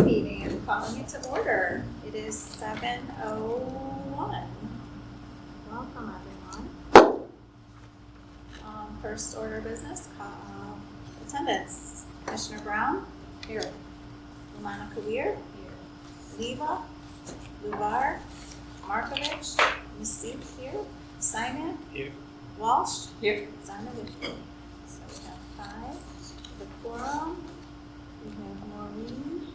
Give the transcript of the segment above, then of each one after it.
meeting and calling it to order. It is 7:01. Welcome, everyone. First order of business, attendance. Commissioner Brown? Here. Lumana Kawir? Here. Leva? Luvar? Markovich? Nasif here. Simon? Here. Walsh? Here. Simon with you. So we have 5. The quorum. We have Maureen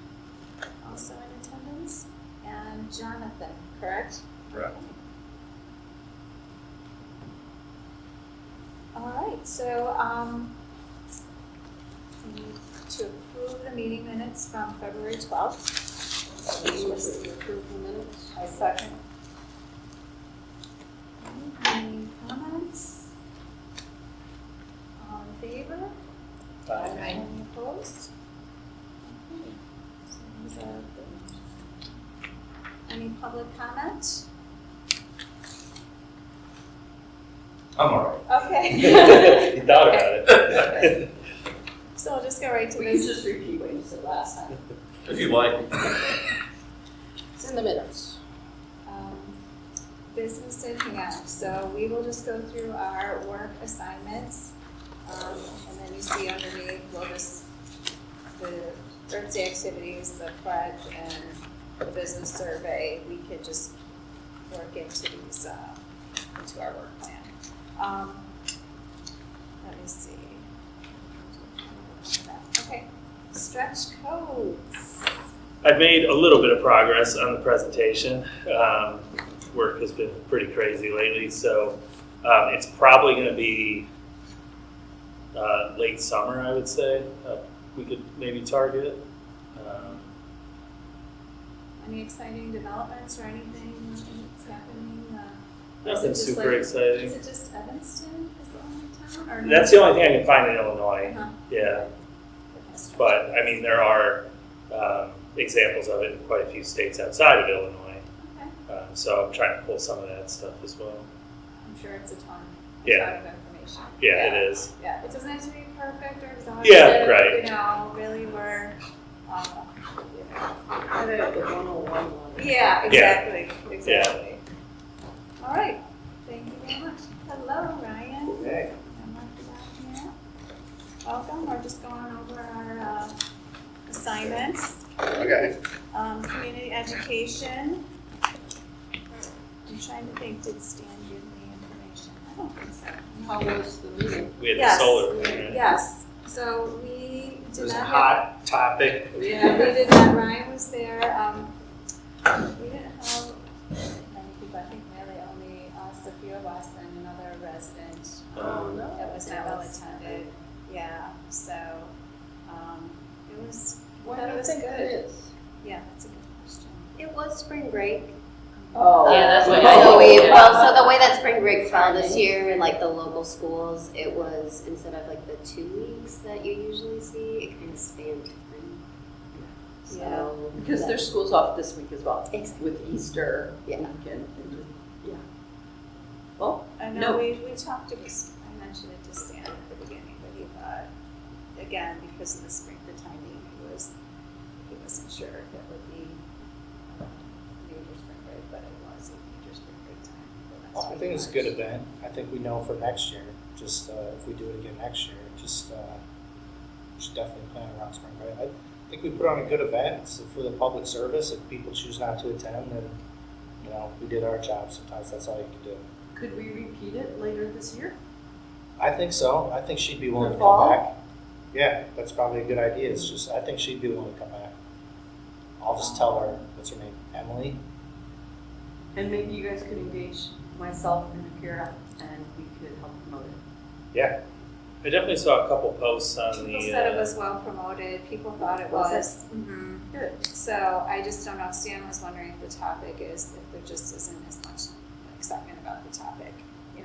also in attendance, and Jonathan, correct? Correct. All right, so we need to approve the meeting minutes from February 12th. To approve the minutes. I second. Any comments? All in favor? Aye. Any opposed? Okay, so these are approved. Any public comment? I'm all right. Okay. You thought about it. So we'll just go right to We can this. just repeat what you said last time. If you like. It's in the minutes. Business and hangout. So we will just go through our work assignments. And then you see underneath, we'll just, the Thursday activities, the pledge, and the business survey, we could just work into these, into our work plan. Let me see. Okay, stretch codes. I've made a little bit of progress on the presentation. Work has been pretty crazy lately, so it's probably going to be late summer, I would say. We could maybe target. Any exciting developments or anything that's happening? Nothing super exciting. Is it just Evanston is the only town? Or That's the only thing I can find in Illinois. Uh-huh. Yeah, but I mean there are examples of it in quite a few states outside of Illinois. Okay. So I'm trying to pull some of that stuff as well. I'm sure it's a ton of information. Yeah, it is. Yeah, it doesn't have to be perfect or exhaustive. Yeah, right. You know, really we're, I think the 101 one. yeah, exactly. All right, thank you very much. Hello, Ryan. Hey. I'm Mark down here. Welcome, we're just going over our assignments. Okay. Community education. I'm trying to think, did Stan give me information? I don't think so. How was the meeting? We had Yes. the solar one, right? Yes, so we It did was a not hot topic. Yeah, we did not, Ryan was there, we didn't have many people, I think really only us, a few of us, and another resident. Oh, no. It was not well attended, yeah, so, it was, What I do thought it you was think good. it is? Yeah, that's a good question. It was spring break. Oh. Yeah, that's what so so the way that spring break fell this Timing. year in like the local schools, it was instead of like the 2 weeks that you usually see, it kind of spanned 3. So Because there's schools off this week as well, Exactly. with Easter Yeah. weekend. Yeah. Well, I No. know we talked to this, I mentioned it to Stan at the beginning, but he thought, again, because of the timing, he wasn't sure if it would be major spring break, but it was a major spring break time. for the last I week think of it's a good March. event. I think we know for next year, just if we do it again next year, just we should definitely plan around spring break. I think we put on a good event. It's for the public service. If people choose not to attend, then we did our job. Sometimes that's all you can do. could we repeat it later this year? I think so. I think she'd be willing The to come fall? back. Yeah, that's probably a good idea. It's just I think she'd be willing to come back. I'll just tell her, what's her name, Emily? And maybe you guys could engage myself and Kara, and we could help promote it. Yeah. I definitely saw a couple posts on People the. said it was well promoted, people thought it Was it? was. Mhm. Good. So I just don't know, Stan was wondering if the topic is, if there just isn't as much excitement about the topic, they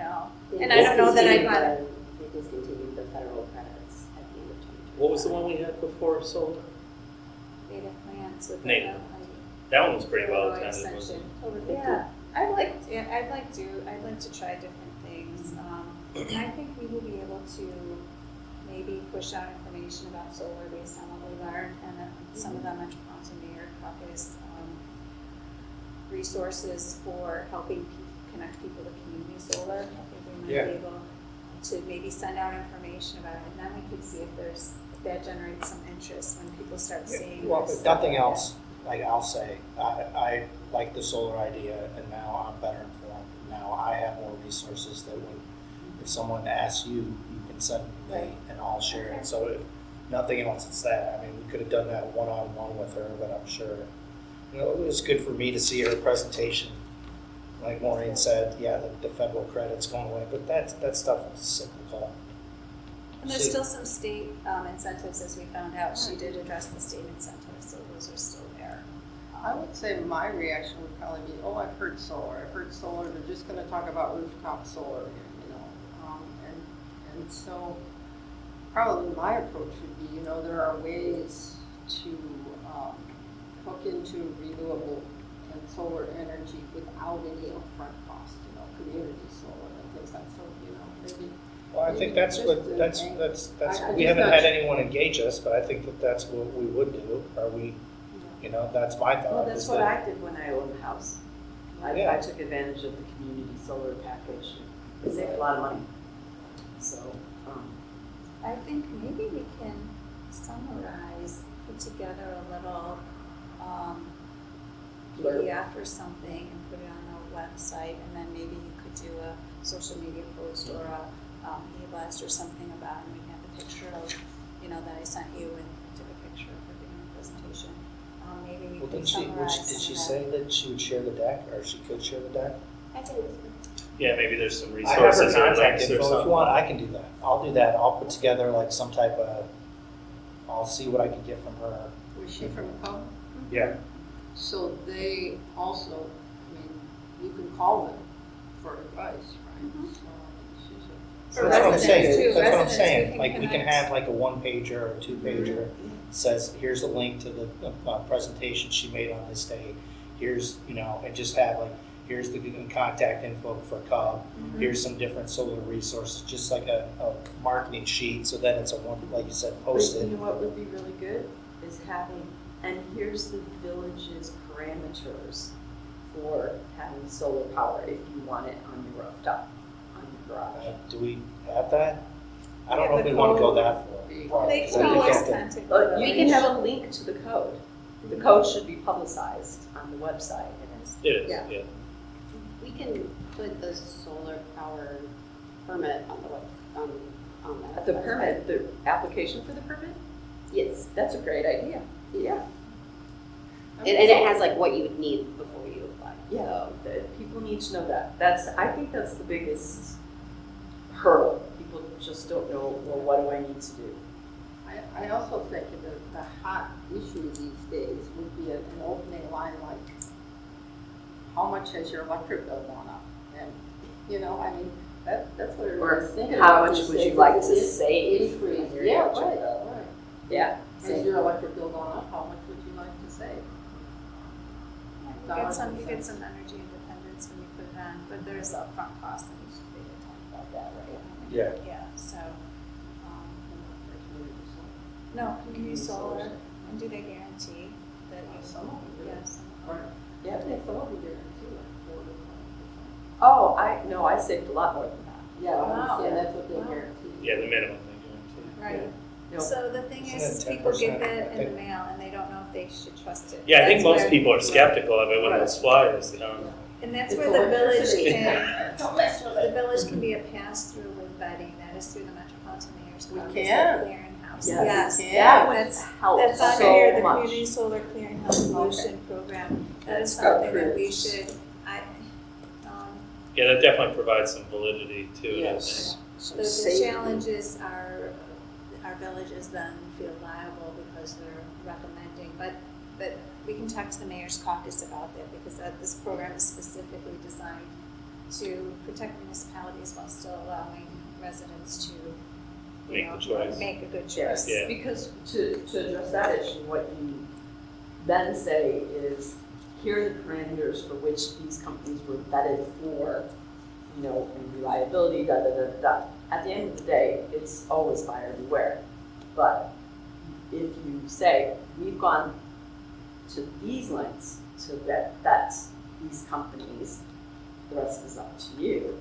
And I don't know that I'd discontinued want They discontinued the federal credits at the end of 2020. What was the one we had before solar? native plants with Native. the That one was pretty well Illinois attended, wasn't extension. it? Over 50. Yeah, I'd like to try different things. And I think we will be able to maybe push out information about solar based on what we learned and some of the Metropolitan Mayor Caucus resources for helping connect people to community solar. I think we might Yeah. be able to maybe send out information about it, and then we could see if that generates some interest when people start seeing. Well, this if nothing stuff. else, like I'll say, I like the solar idea, and now I'm better informed. Now I have more resources that when, if someone asks you, you can send me, Right. and I'll share Okay. it. So if nothing else, it's that. I mean, we could have done that one-on-one with her, but I'm sure, it was good for me to see her presentation. Like Maureen said, yeah, the federal credit's going away, but that stuff is cyclical. And there's See. still some state incentives, as we found out. She did address the state incentives, so those are still there. I would say my reaction would probably be, oh, I've heard solar, they're just gonna talk about rooftop solar, and so probably my approach would be, there are ways to hook into renewable and solar energy without any upfront cost, community solar and things like that, so, maybe. Well, I think that's what, that's, I we just haven't not had sure. anyone engage us, but I think that's what we would do. Are we, that's my thought. Well, that's is what that- I did when I owned a house. Yeah. I took advantage of the community solar package. It saved a lot of money. So, I think maybe we can summarize, put together a little PDF or something and put it on the website, and then maybe you could do a social media post or a e-blast or something about it, and we can have a picture of, that I sent you and took a picture of her giving the presentation. Maybe we Well, can did she summarize say some of that she would share the deck, or she could share the deck? I think Yeah, maybe there's some I have her resources or contact links or info. If something. you want, I can do that. I'll do that. I'll put together like some type of, I'll see what I can get from her. Was she from Cub? Yeah. So they also, you can call them for advice, right? Mhm. So she's a. For That's what I'm residents saying. too. That's what I'm Residents, saying. we Like, can we can connect. have like a one-pager or a two-pager. Says, here's a link to the presentation she made on this day. Here's, and just have like, here's the contact info for Cub. Here's some different solar resources, just like a marketing sheet. So then it's a one, like you said, but posted. you know what would be really good is having, and here's the village's parameters for having solar power if you want it on your rooftop, on your garage. Do we have that? I don't Yeah, know if the we want to go code- that far. They So can we always have to- contact the But we can village. have a link to the code. The code should be publicized on the website. It is, Yeah. yeah. we can put the solar power permit on the web, on that. The permit, the application for the permit? Yes. That's a great idea. Yeah. And it has like what you would need before you apply. Yeah, people need to know that. I think that's the biggest hurdle. People just don't know, well, what do I need to do? I also think that the hot issue these days would be an opening line like, how much has your electric bill gone up? And, that's what Or everybody's thinking how about much these would you days. like It's to an save increase. on your Yeah, electric right, bill? right. Yeah. Has your electric bill gone up? How much would you like to save? Yeah, you get some energy independence when you put it on, but there's upfront costs, and we should be able to talk about that, right? Yeah. Yeah, so, no, community solar, and do they guarantee that you? Some of them do. Yes. Right. Yeah. I think some of them guarantee like 4 to 5%. Oh, I saved a lot more than that. Yeah, Wow. that's what they Wow. guarantee. Yeah, the minimum they guarantee. Right, No. so the thing Isn't is it people get 10%? that I in the think- mail, and they don't know if they should trust it. Yeah, I think That's most where- people are skeptical of it when Right. those flyers, And that's It's where the village electricity. can, Don't mess with the village can be a pass-through with vetting, that is through the Metropolitan Mayor's We Caucus, can. the clearinghouse. Yes. we can. That would That's- help That's on so here, the much. Community Solar Clearinghouse Solution Program. That is That's something that approved. we should, Yeah, that definitely provides some validity to it, I Yes. think. the challenges are, our villages then feel liable because they're recommending, but we can talk to the Mayor's Caucus about that, because this program is specifically designed to protect municipalities while still allowing residents to, Make the choice. make a good choice. Yeah. Because to address that issue, what you then say is, here are the parameters for which these companies were vetted for, and reliability, da, da, da, da. At the end of the day, it's always buyer beware. But if you say, we've gone to these lengths to vet these companies, the rest is up to you.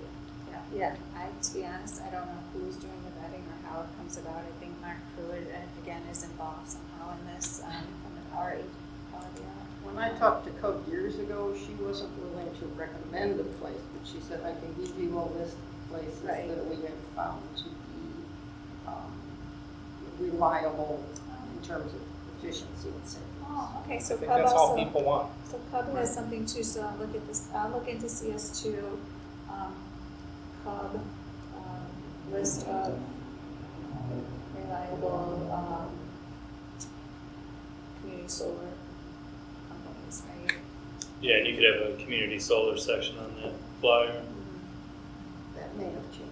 Yeah, to be honest, I don't know who's doing the vetting or how it comes about. I think Mark Pruitt, again, is involved somehow in this, from the RE. When I talked to Code years ago, she wasn't willing to recommend a place, but she said, I can give you a list of places Right. that we have found to be reliable in terms of efficiency and safety. Oh, okay, I so think Cub that's all also, people want. so Cub has something too, so I'll look at this, I'll look into CS2, Cub, list of reliable, community solar companies, right? Yeah, and you could have a community solar section on that flyer. That may have changed.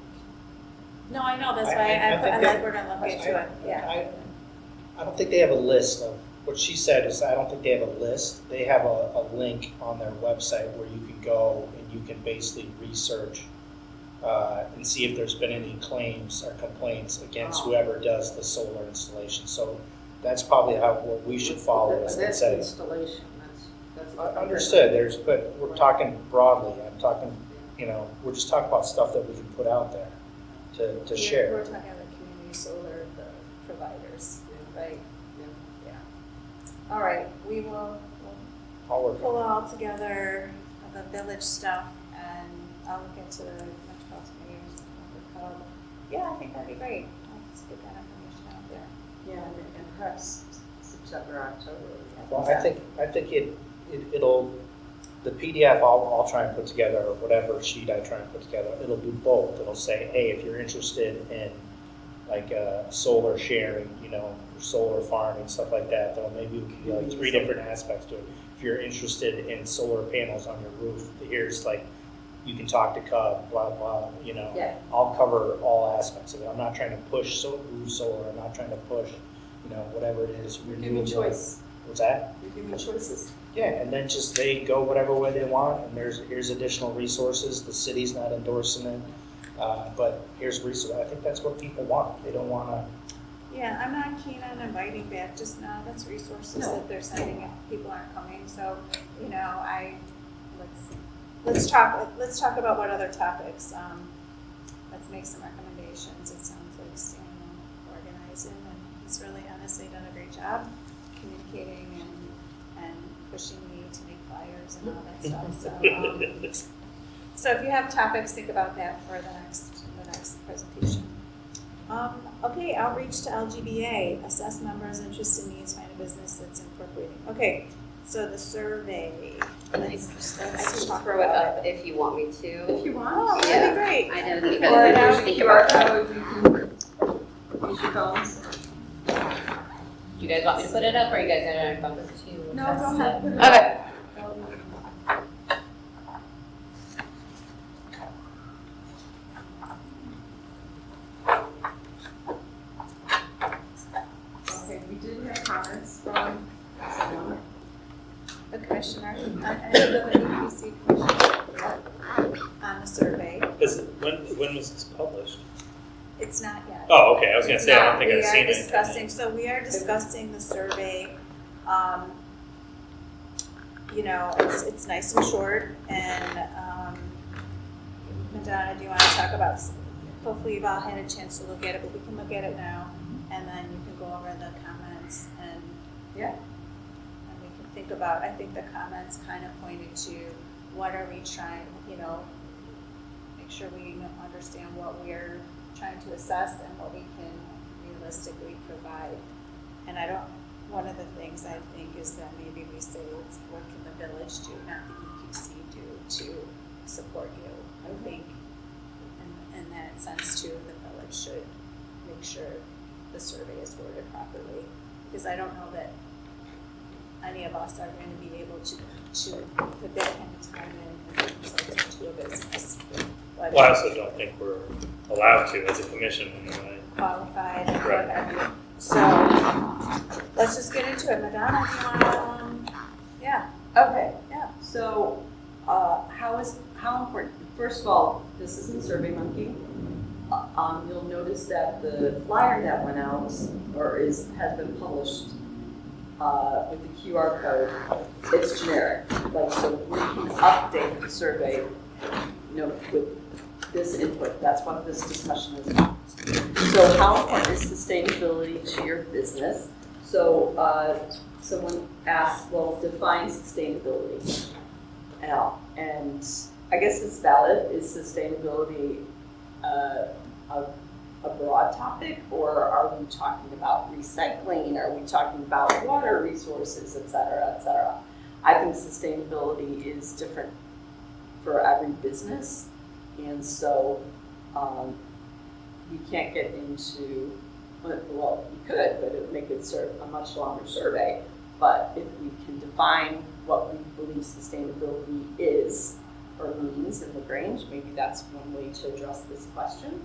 No, I know, that's I- why I I think like, that- we're gonna look into it, yeah. I don't think they have a list of, what she said is, I don't think they have a list. They have a link on their website where you can go and you can basically research and see if there's been any claims or complaints against whoever does the solar installation. So that's probably what we should follow is that That's say, installation, that's. understood, but we're talking broadly. I'm talking, we're just talking about stuff that we can put out there to share. We're talking about community solar, the providers, right? Yeah. All right, we'll I'll work pull on all together the village stuff, and I'll look into the Metropolitan Mayor's Code. Yeah, I think that'd be great. Let's get that information out there. Yeah, and perhaps September, October. it. Well, I think it'll, the PDF I'll try and put together, or whatever sheet I try and put together, it'll do both. It'll say, hey, if you're interested in like solar sharing, or solar farming, stuff like that, then maybe it could be like 3 different aspects to it. If you're interested in solar panels on your roof, here's like, you can talk to Cub, blah, blah, Yeah. I'll cover all aspects of it. I'm not trying to push roof solar, I'm not trying to push, whatever it is. You give me renewable. choice. What's that? You give me choices. Yeah, and then just they go whatever way they want, and here's additional resources. The city's not endorsing it, but here's resources. I think that's what people want. They don't want to. Yeah, I'm not keen on inviting back just now. That's resources that they're sending if people aren't coming. So, let's talk about what other topics. Let's make some recommendations. It sounds like Stan will organize it, and he's really honestly done a great job communicating and pushing me to make flyers and all that stuff. So if you have topics, think about that for the next presentation. Okay, outreach to LGBA, assess members' interest and needs, find a business that's incorporating. Okay, so the survey. I Let's can talk throw it about up if you want me to. If you want. Oh, Yeah. that'd be great. I didn't think Or I now would There's think a about QR that. code, you can use your phones. Do you guys want me to put it up, or you guys got it on your phone? No, go ahead. Put it Okay. Okay, we did have comments from someone. the commissioner, the APC commissioner on the survey. When was this published? It's not yet. Oh, okay, I was gonna say, I don't think I've seen it. We are discussing, so we are discussing the survey. It's nice and short, and Madonna, do you want to talk about, hopefully you've all had a chance to look at it, but we can look at it now, and then you can go over the comments and we can think about, I think the comments kind of pointed to what are we trying, make sure we understand what we're trying to assess and what we can realistically provide. And one of the things I think is that maybe we say, it's what can the village do, not the EQC do to support you. I think in that sense too, the village should make sure the survey is worded properly. Because I don't know that any of us are going to be able to put that kind of time in as a consultant to a business. Well, I also don't think we're allowed to as a commission anyway. Qualified and Right. whatever. So let's just get into it. Madonna, do you want to, Okay. Yeah. So, how important, first of all, this isn't SurveyMonkey. You'll notice that the flyer that went out, or has been published with the QR code, it's generic. Like, so we can update the survey, with this input. That's what this discussion is about. So how important is sustainability to your business? So someone asked, well, define sustainability. And I guess it's valid. Is sustainability a broad topic, or are we talking about recycling? Are we talking about water resources, et cetera, et cetera? I think sustainability is different for every business, and so we can't get into, well, we could, but it would make it a much longer survey. But if we can define what we believe sustainability is or means in the Grange, maybe that's one way to address this question.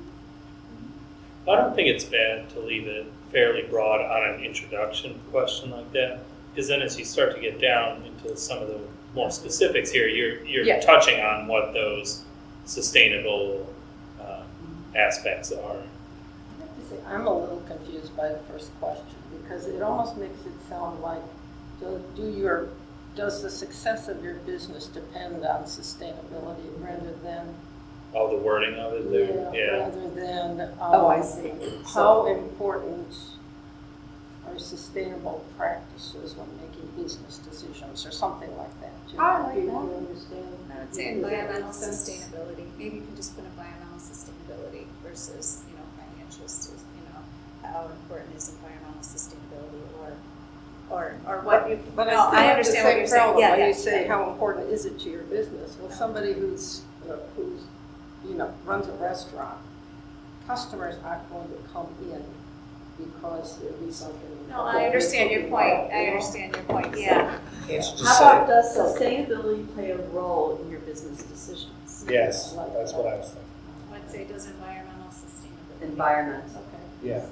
I don't think it's bad to leave it fairly broad on an introduction question like that, because then as you start to get down into some of the more specifics here, you're Yeah. touching on what those sustainable aspects are. I have to say, I'm a little confused by the first question, because it almost makes it sound like, does the success of your business depend on sustainability rather than, Oh, the wording of it there? Yeah. rather than, I see. how important are sustainable practices when making business decisions or something like that? Do you understand? I would say Does that environmental make sense? sustainability. Maybe you can just put environmental sustainability versus, financial, how important is environmental sustainability or what you, But no, I understand what you're saying. Yeah, When yeah, you say yeah. how important is it to your business, well, somebody who's runs a restaurant, customers aren't going to come in because there'll be something. No, I understand your point. I understand your point, yeah. Can't you just How say, about, does sustainability play a role in your business decisions? yes, that's what I was thinking. I'd say does environmental sustainability. Environment. Okay. Yeah.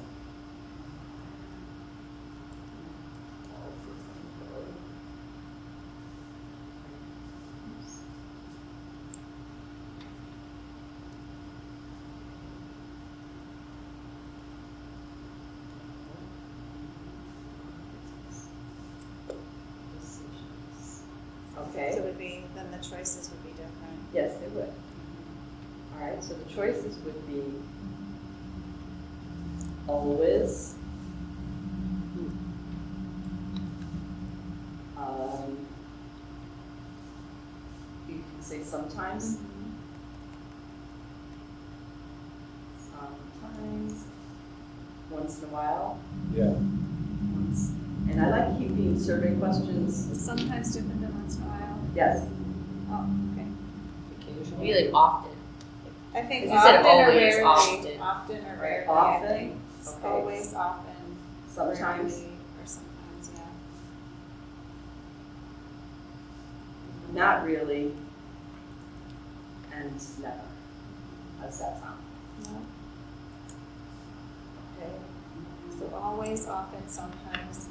Okay. So it would be, then the choices would be different. Yes, they would. All right, so the choices would be always, you can say sometimes, once in a while, Yeah. and I like keeping survey questions, Sometimes different than once in a while. yes. Oh, okay. Maybe like often. I think You said often or always, rarely. often. Often or Right, rarely, I often, think. okay. Always, often, Sometimes, rarely, or sometimes, yeah. not really, and never. How's that sound? No. Okay. So always, often, sometimes,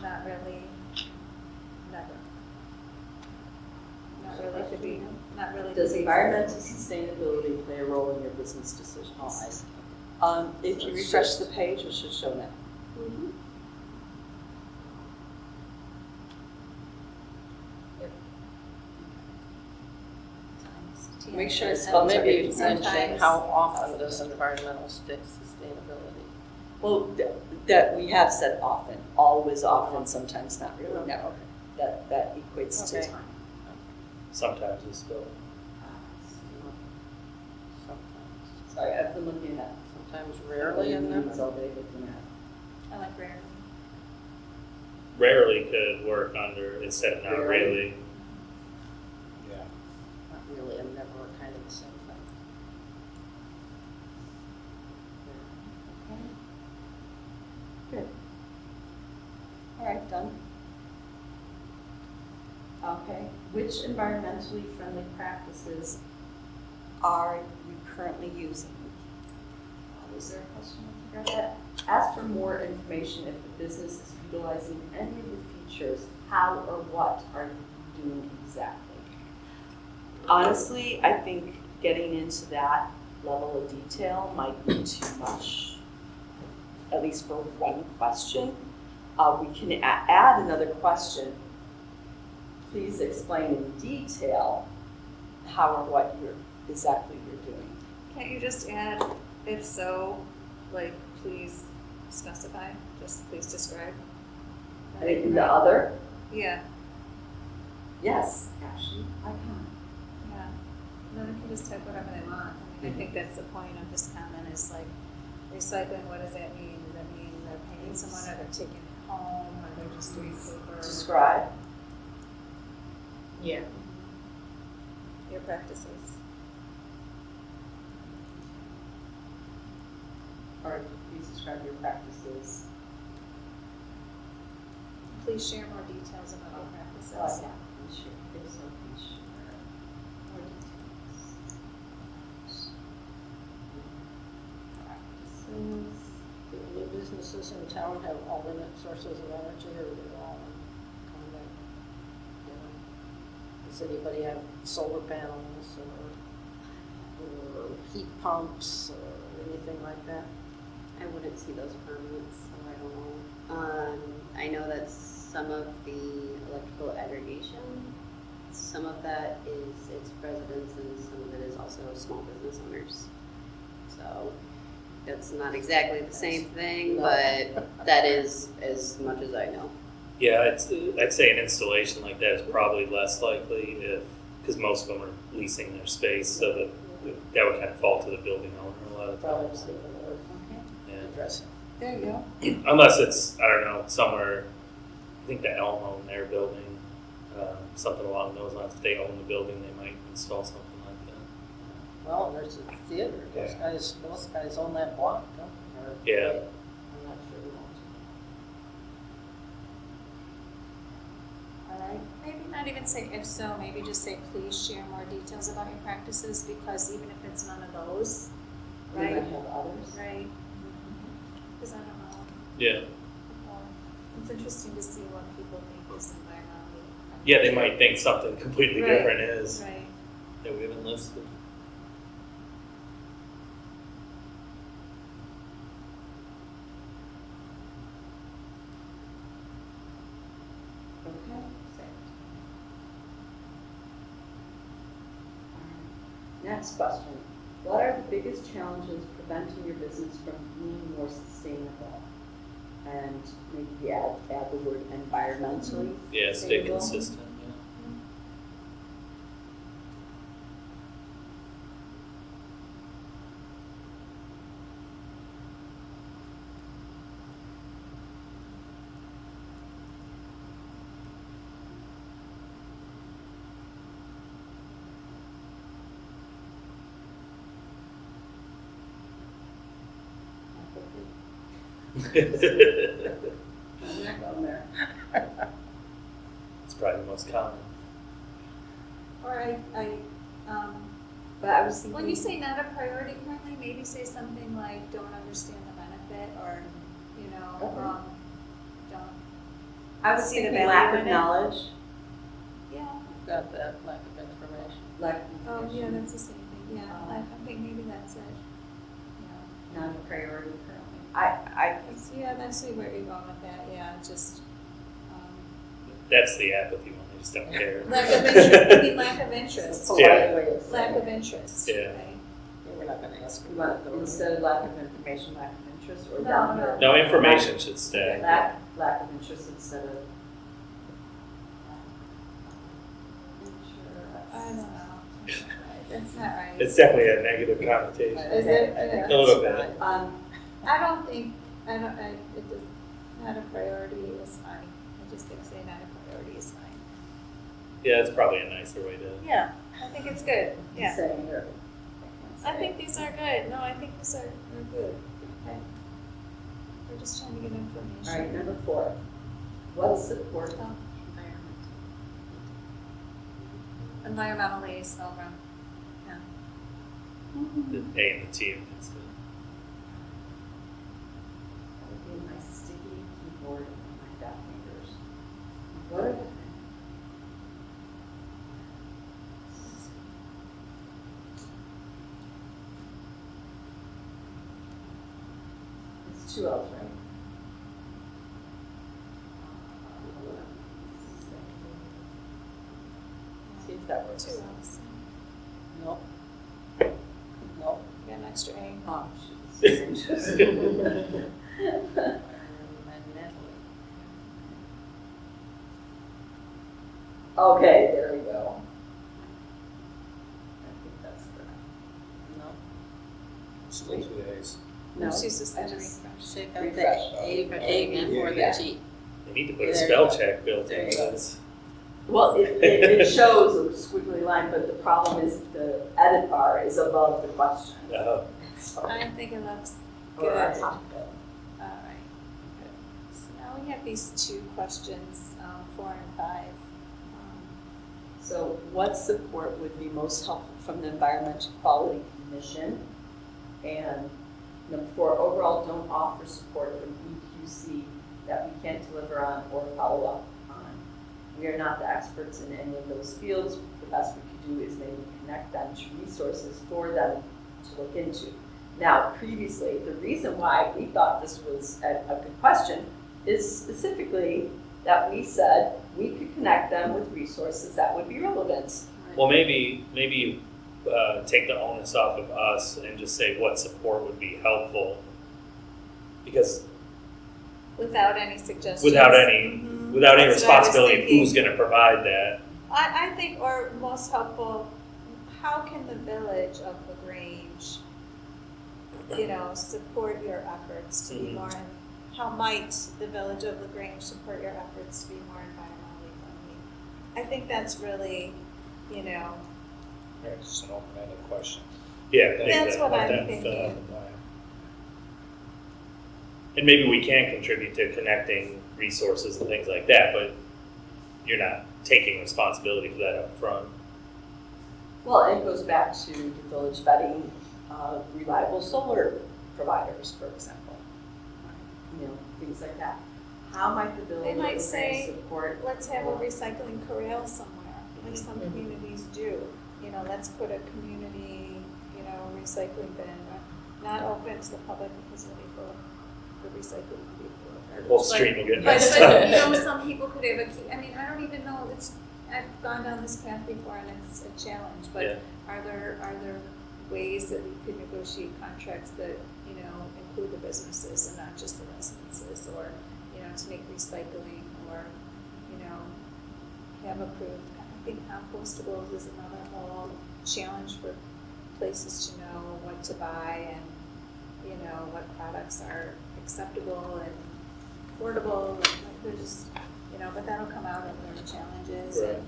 not really, never. Not really could be, not really. Does could be- environmental sustainability play a role in your business decisions? If you refresh the page, it should show now. Make sure it's Well, maybe you Sometimes. mention how often does environmental sustainability? Well, that we have said often, always often, sometimes not really, never. That equates to Okay. time. Sometimes it's still. Sometimes. Sorry, I've been looking at Sometimes rarely and It's never. all day looking at. I like rarely. Rarely could work under instead of not Rarely. really. Yeah. Not really and never are kind of the same thing. Good. All right, done. Okay, which environmentally friendly practices are you currently using? Was there a question with regard to that? Ask for more information if the business is utilizing any of the features. How or what are you doing exactly? Honestly, I think getting into that level of detail might be too much, at least for one question. We can add another question. Please explain in detail how or what exactly you're doing. Can't you just add, if so, like, please specify, just please describe? I think the other, Yeah, yes, actually, I can. yeah. And then they can just type whatever they want. I mean, I think that's the point of this comment is like, recycling, what does that mean? Does that mean they're paying someone, or they're taking it home, or they're just doing paper? Describe. Yeah. Your practices. Or please describe your practices. Please share more details about your practices. Oh, yeah, please share. If so, please share more details. Do new businesses in town have alternate sources of energy, or are they all kind of, you know, does anybody have solar panels or heat pumps or anything like that? I wouldn't see those permits, so I don't know. I know that some of the electrical aggregation, some of that is it's residents and some of it is also small business owners. So that's not exactly the same thing, but that is as much as I know. Yeah, I'd say an installation like that is probably less likely because most of them are leasing their space, so that would kind of fall to the building owner a lot of Probably times. take a look. Yeah. Addressing. There you go. Unless it's, I don't know, somewhere, I think the Elm own their building, something along those lines. If they own the building, they might install something like that. Well, there's a theater, those guys own that block, don't they? Or- Yeah. I'm not sure we want to. All right. Maybe not even say if so, maybe just say please share more details about your practices, because even if it's none of those, We might right? have others. Right. Because I don't know. Yeah. It's interesting to see what people think is environmentally. Yeah, they might think something completely Right. different is Right. that we haven't listed. Okay. Next question. What are the biggest challenges preventing your business from being more sustainable? And maybe add the word environmentally. Yeah, stay sustainable. consistent. Yeah. I'm not going there. It's probably the most common. Or But I was thinking. when you say not a priority currently, maybe say something like don't understand the benefit, or, you know, Okay. don't, I was see the thinking value lack of in it. knowledge. yeah. You've got that lack of information. Lack of Oh, yeah, information. that's the same thing, yeah. I think maybe that's it. Yeah. Not a priority currently. Yeah, that's where you're going with that, yeah, just, That's the apathy one. They just don't care. lack of interest, I mean, lack of It's interest. a polite Yeah. way of saying Lack it. of interest, Yeah. right? Yeah, we're not gonna ask You them want, that, though. instead of lack of information, lack of interest, or No, down no. here? No, information should stay. Lack of interest instead of. I don't know. That's not right. It's definitely a negative connotation. Is it? I think A little that's bit. fine. I don't think, it does, not a priority is fine. I just think say not a priority is fine. Yeah, it's probably a nicer way to. Yeah, I think it's good, yeah. Saying or. I think these are good. No, I think these are good. Okay. We're just trying to get information. All right, number 4. What support? Oh, environmentally spelled wrong. Yeah. The A and the T. It's That would be my sticky keyboard and my fat fingers. What are the 2 L's, right? See if that works. 2 L's. Nope. Nope. You got an extra A. Oh, shoot. Okay, there we go. I think that's correct. No. Still 2 days. No, She's just I gonna just- refresh. Take out Refresh. the A again. before Yeah. the G. They need to put a There you spell go. check built There you into go. this. Well, it shows a squiggly line, but the problem is the edit bar is above the question. So, I think it looks or on good. top of it. All right, good. So now we have these 2 questions, 4 and 5. So what support would be most helpful from the Environmental Quality Commission? And number 4, overall don't offer support from EQC that we can't deliver on or follow up on. We are not the experts in any of those fields. The best we could do is maybe connect them to resources for them to look into. Now, previously, the reason why we thought this was a good question is specifically that we said we could connect them with resources that would be relevant. Well, maybe take the onus off of us and just say what support would be helpful. Because Without any suggestions. without any Mhm. without any That's what I was responsibility of thinking. who's going to provide that. I think, or most helpful, how can the village of LaGrange, support your efforts to be Mhm. more, how might the village of LaGrange support your efforts to be more environmentally friendly? I think that's really, Yeah, just an open-ended question. Yeah, That's what I'm that, thinking. and maybe we can contribute to connecting resources and things like that, but you're not taking responsibility for that up front. Well, it goes back to the village vetting reliable solar providers, for example. Things like that. How might the village They might of say, LaGrange support? let's have a recycling corral somewhere, like some communities do. Let's put a community, recycling bin, not open to the public because it'll be full of the recycling people. The whole street will get But, messed up. some people could have a key, I don't even know, I've gone down this path before and it's a challenge, but Yeah. are there ways that we could negotiate contracts that, include the businesses and not just the residences, or, to make recycling, or, have approved, I think compostables is another whole challenge for places to know what to buy and, what products are acceptable and affordable, and they're just, but that'll come out of their challenges. Right.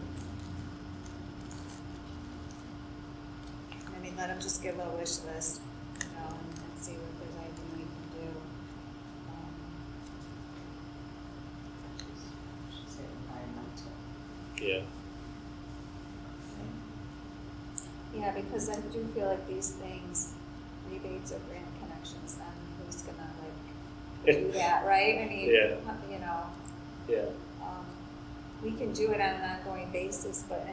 And, let them just give a wish list, and see what there's anything we can do. Should say environmental. Yeah. Yeah, because I do feel like these things, rebates or grant connections, then who's gonna do that, right? Yeah. Yeah. We can do it on an ongoing basis, but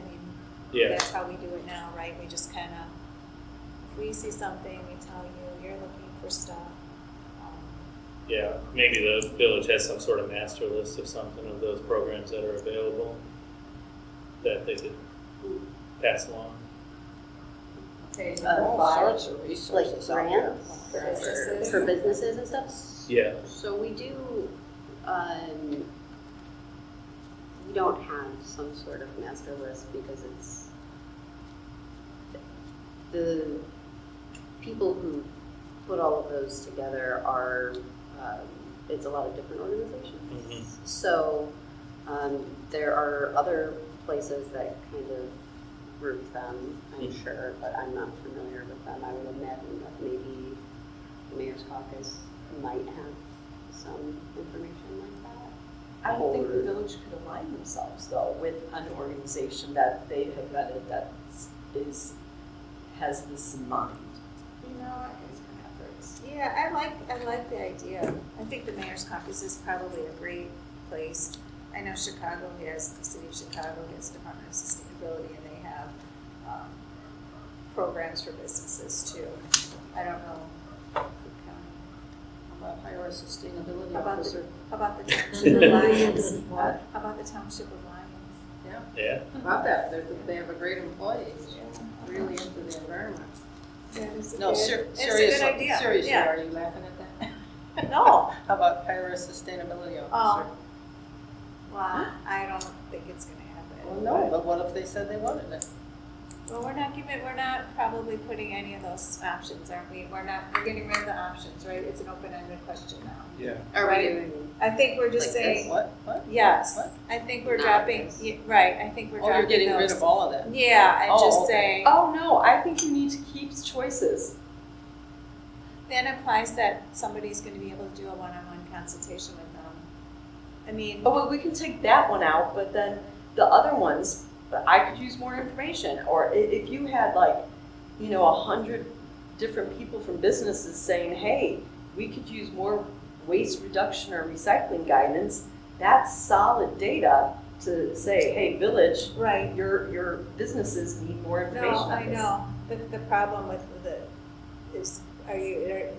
Yeah. that's how we do it now, right? We just kind of, if we see something, we tell you, you're looking for stuff. Yeah, maybe the village has some sort of master list of something of those programs that are available that they could pass along. Okay, All 5. sorts of Like resources out there. grants For businesses. for businesses and stuff? Yeah. So we do, we don't have some sort of master list because it's, the people who put all of those together are, it's a lot of different organizations. Mhm. So there are other places that kind of group them, I'm sure, but I'm not familiar with them. I would imagine that maybe the Mayor's Caucus might have some information like that. I don't think the village could align themselves, though, with an organization that they have vetted that has this in mind. Yeah, I like the idea. I think the Mayor's Caucus is probably a great place. I know Chicago has, the city of Chicago has Department of Sustainability, and they have programs for businesses too. I don't know Cook County. hire a sustainability How about officer. How about the township of Lyons? What? How about the township of Lyons? Yeah, About that, they have a great employee, who's really into the environment. That is a No, good, it's a good seriously, idea. seriously, Yeah. are you laughing at that? No. How about hire a sustainability Oh. officer? Well, I don't think it's gonna happen. Well, no, but what if they said they wanted it? Well, we're not probably putting any of those options, aren't we? We're getting rid of the options, right? It's an open-ended question now. Yeah. Are Right. we doing? I think we're just Like this? saying, What? yes. What? I think we're Not dropping, this. right, I think we're Oh, dropping you're getting rid those. of all of that? Yeah, and Oh, just okay. saying, Oh, no, I think you need to keep choices. that implies that somebody's gonna be able to do a one-on-one consultation with them. I mean, Oh, well, we can take that one out, but then the other ones, I could use more information. Or if you had 100 different people from businesses saying, hey, we could use more waste reduction or recycling guidance, that's solid data to say, hey, village, right, your businesses need more information no, on I this. know, the problem with is, and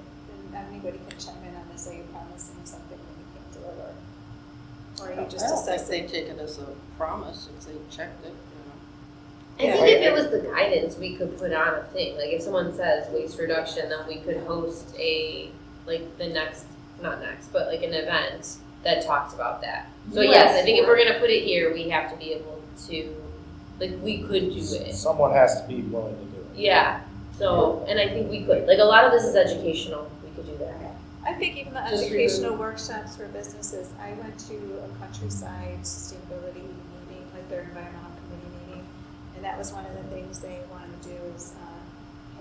anybody can chime in on this, are you promising something when you can't deliver? Or are you just I don't think assessing? they take it as a promise if they checked it, I Yeah. think if it was the guidance, we could put on a thing, like if someone says waste reduction, then we could host but like an event that talks about that. So yes, I think if we're gonna put it here, we have to be able to, we could do it. Someone has to be willing to do it. Yeah, so, and I think we could, a lot of this is educational, we could do that. I think even the Just educational workshops for businesses, I went to a countryside sustainability meeting, like their environmental committee meeting, and that was one of the things they wanted to do is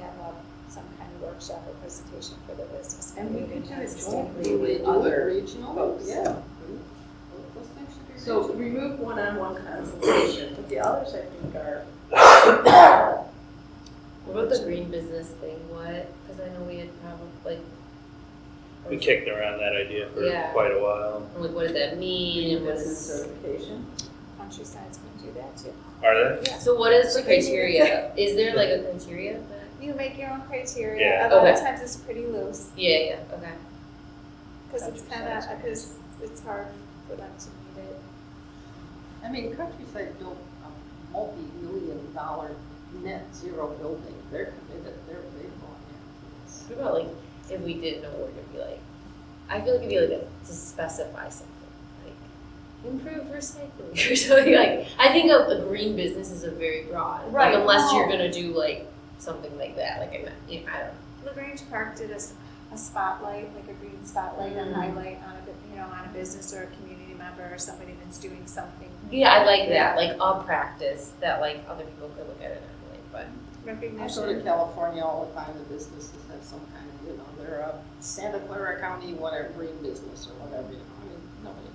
have some kind of workshop or presentation for their business. And we could do it you jointly know. with Do it other regional, folks. yeah. Those things should be So regional. remove one-on-one consultation, but the others I think are. What about the green business thing, cause I know we had probably, we kicked around that idea for Yeah. quite a while. what does that mean, and Business what's, certification. Countryside's gonna do that too. Are they? Yeah. so what is the criteria? Is there a criteria that? You make your own criteria. Yeah. A lot of Okay. times it's pretty loose, Yeah, okay. because it's hard for them to meet it. I mean, Countryside built a multi-million-dollar net zero building. They're committed, they're on it. What about if we didn't know what we're gonna be I feel like it'd be to specify something, improve recycling or something I think a green business is a very broad, Right. unless you're No. gonna do something like that, I don't know. LaGrange Park did a spotlight, like a green spotlight and highlight on on a business or a community member or somebody that's doing something. Yeah, I like that, a practice that other people could look at it and be but. I go to Recognition. California all the time, the businesses have some kind of, they're a Santa Clara County, whatever, green business or whatever, I mean, nobody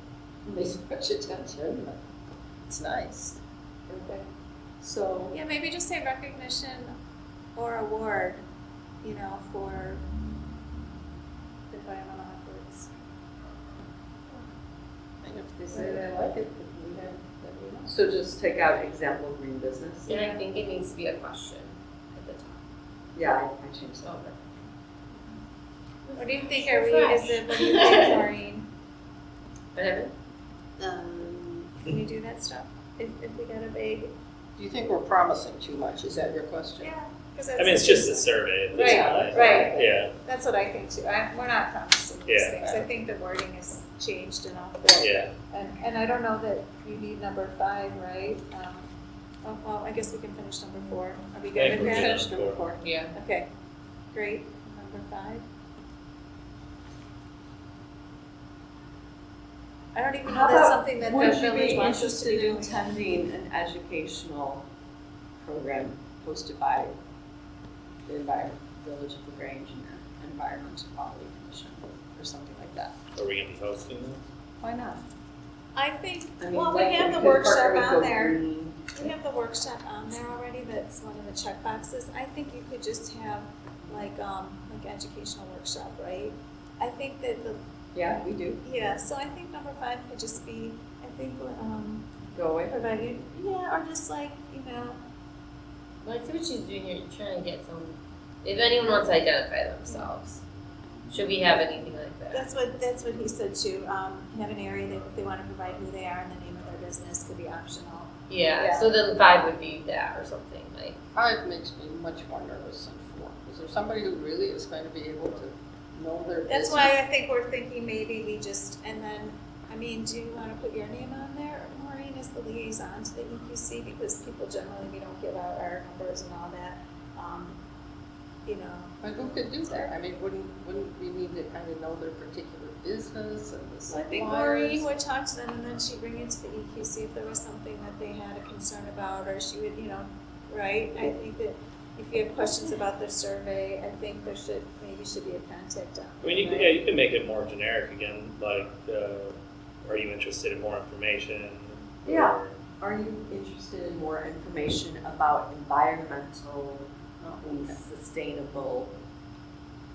pays much attention, but it's nice. Okay. So, Yeah, maybe just say recognition or award, for environmental efforts. And if they say they like it, we have, then we know. so just take out example green business. And I think it needs to be a question at the top. Yeah, I changed that. What do you think, what do you think, Maureen? Whatever. Can you do that stuff? If we got a vague? Do you think we're promising too much? Is that your question? Yeah, because I mean, it's just a survey at this point. Right. Yeah, That's what I think too. We're not promising these Yeah. things. I think the wording has changed enough. yeah. And I don't know that you need number 5, right? Well, I guess we can finish number 4. Are we I good think with we're that? good. Finish number 4. Yeah. Okay, great. Number 5. I don't even know How that's about, something that the would you village be wants us to be interested in doing. attending an educational program hosted by the Village of LaGrange and the Environmental Quality Commission or something like that? Are we gonna be hosting this? Why not? I think, I mean, well, we like, have we the could workshop partner with on Go there. Green. We have the workshop on there already, that's one of the check boxes. I think you could just have like educational workshop, right? I think that Yeah, we do. so I think number 5 could just be, Go away. provided, or just Well, I see what she's doing here, you're trying to get if anyone wants to identify themselves. Should we have anything like that? That's what he said too, have an area that if they wanna provide who they are and the name of their business could be optional. Yeah, Yeah. so then 5 would be that or something, like, 5 makes me much more nervous than 4. Is there somebody who really is going to be able to know their business? That's why I think we're thinking maybe we just, and then, I mean, do you wanna put your name on there? Maureen is the liaison to the EQC, because people generally, we don't give out our numbers and all that, you know. But who could do that? I mean, wouldn't we need to kind of know their particular business and the So I think suppliers? Maureen would talk to them and then she'd bring it to the EQC if there was something that they had a concern about, or she would, right? I think that if you have questions about their survey, I think there should be a contact on. I mean, you can make it more generic again, like, are you interested in more information? Yeah. Or- Are you interested in more information about environmental and sustainable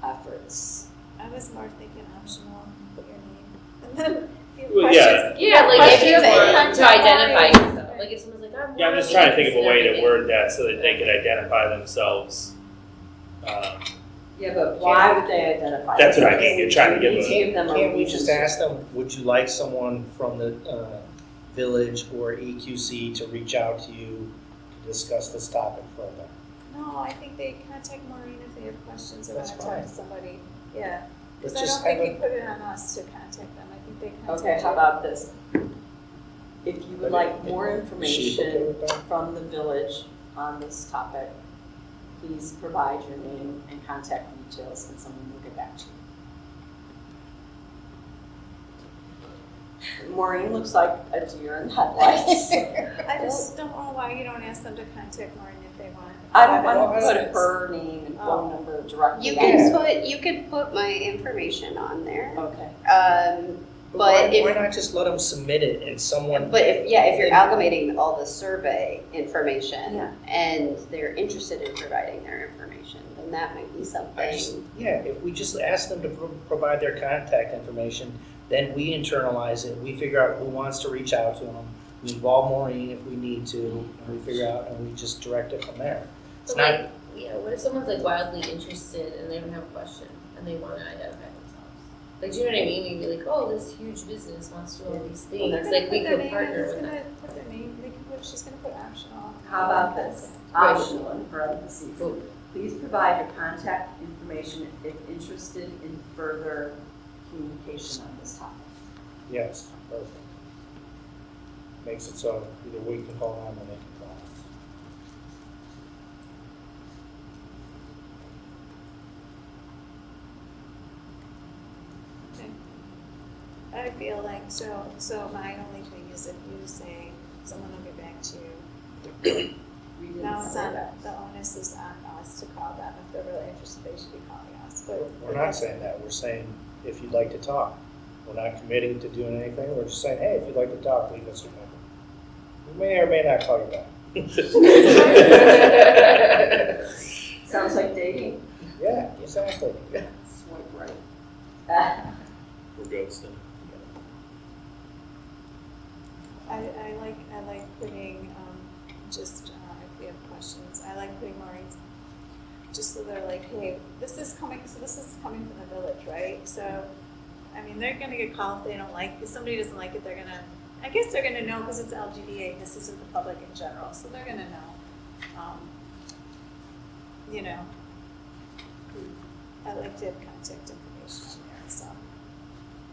efforts? I was more thinking optional, put your name, and then if you have Well, questions. yeah, like if you Questions, want to contact identify Maureen. yourself, like if someone's like, I'm Yeah, I'm just more trying to think of a way to interested in word that so that they could identify themselves. Yeah, but why would they identify? That's what I themselves? mean, you're trying to give You a- give them a Can't we reason just to. ask them, would you like someone from the village or EQC to reach out to you to discuss this topic further? No, I think they contact Maureen if they have questions or want That's to talk fine. to somebody, yeah. Let's Because I just don't think have we put it on us to contact them, I think they contact Okay, how you. about this? If you would like But more Is she okay information with that? from the village on this topic, please provide your name and contact details and someone will get back to you. Maureen looks like a deer in headlights. I just don't know why you don't ask them to contact Maureen if they want. I don't want to Well, put her name and phone number directly. You on can there. you could put my information on there. Okay. But why if not just let them submit it and someone? if you're amalgamating all the survey information Yeah. and they're interested in providing their information, then that might be something. If we just ask them to provide their contact information, then we internalize it, we figure out who wants to reach out to them, we involve Maureen if we need to, and we figure out, and we just direct it from there. It's So not, like, what if someone's like wildly interested and they don't have a question and they want to identify themselves? Like, do you know what I mean? You'd be like, oh, this huge business wants to do all these Well, things. they're gonna Like, we put their could name, partner it's with gonna them. put their name, she's gonna put optional. How about this? Optional in parentheses. Please provide your contact information if interested in further communication on this topic. yes, perfect. Makes it so either we can call them or they can call us. I feel like, so my only thing is if you say, someone will get back to you, We didn't now it's say on, that. the onus is on us to call them, if they're really interested, they should be calling us, but. We're not saying that, we're saying if you'd like to talk. We're not committing to doing anything, we're just saying, hey, if you'd like to talk, leave us a number. We may or may not call you back. Sounds like dating. Yeah, exactly. Swipe right. We're ghosting. I like putting, if we have questions, I like putting Maureen's, just so they're like, hey, this is coming from the village, right? So, I mean, they're gonna get called if they don't like, if somebody doesn't like it, I guess they're gonna know, because it's LGDA, this isn't the public in general, so they're gonna know. I like to have contact information on there, so.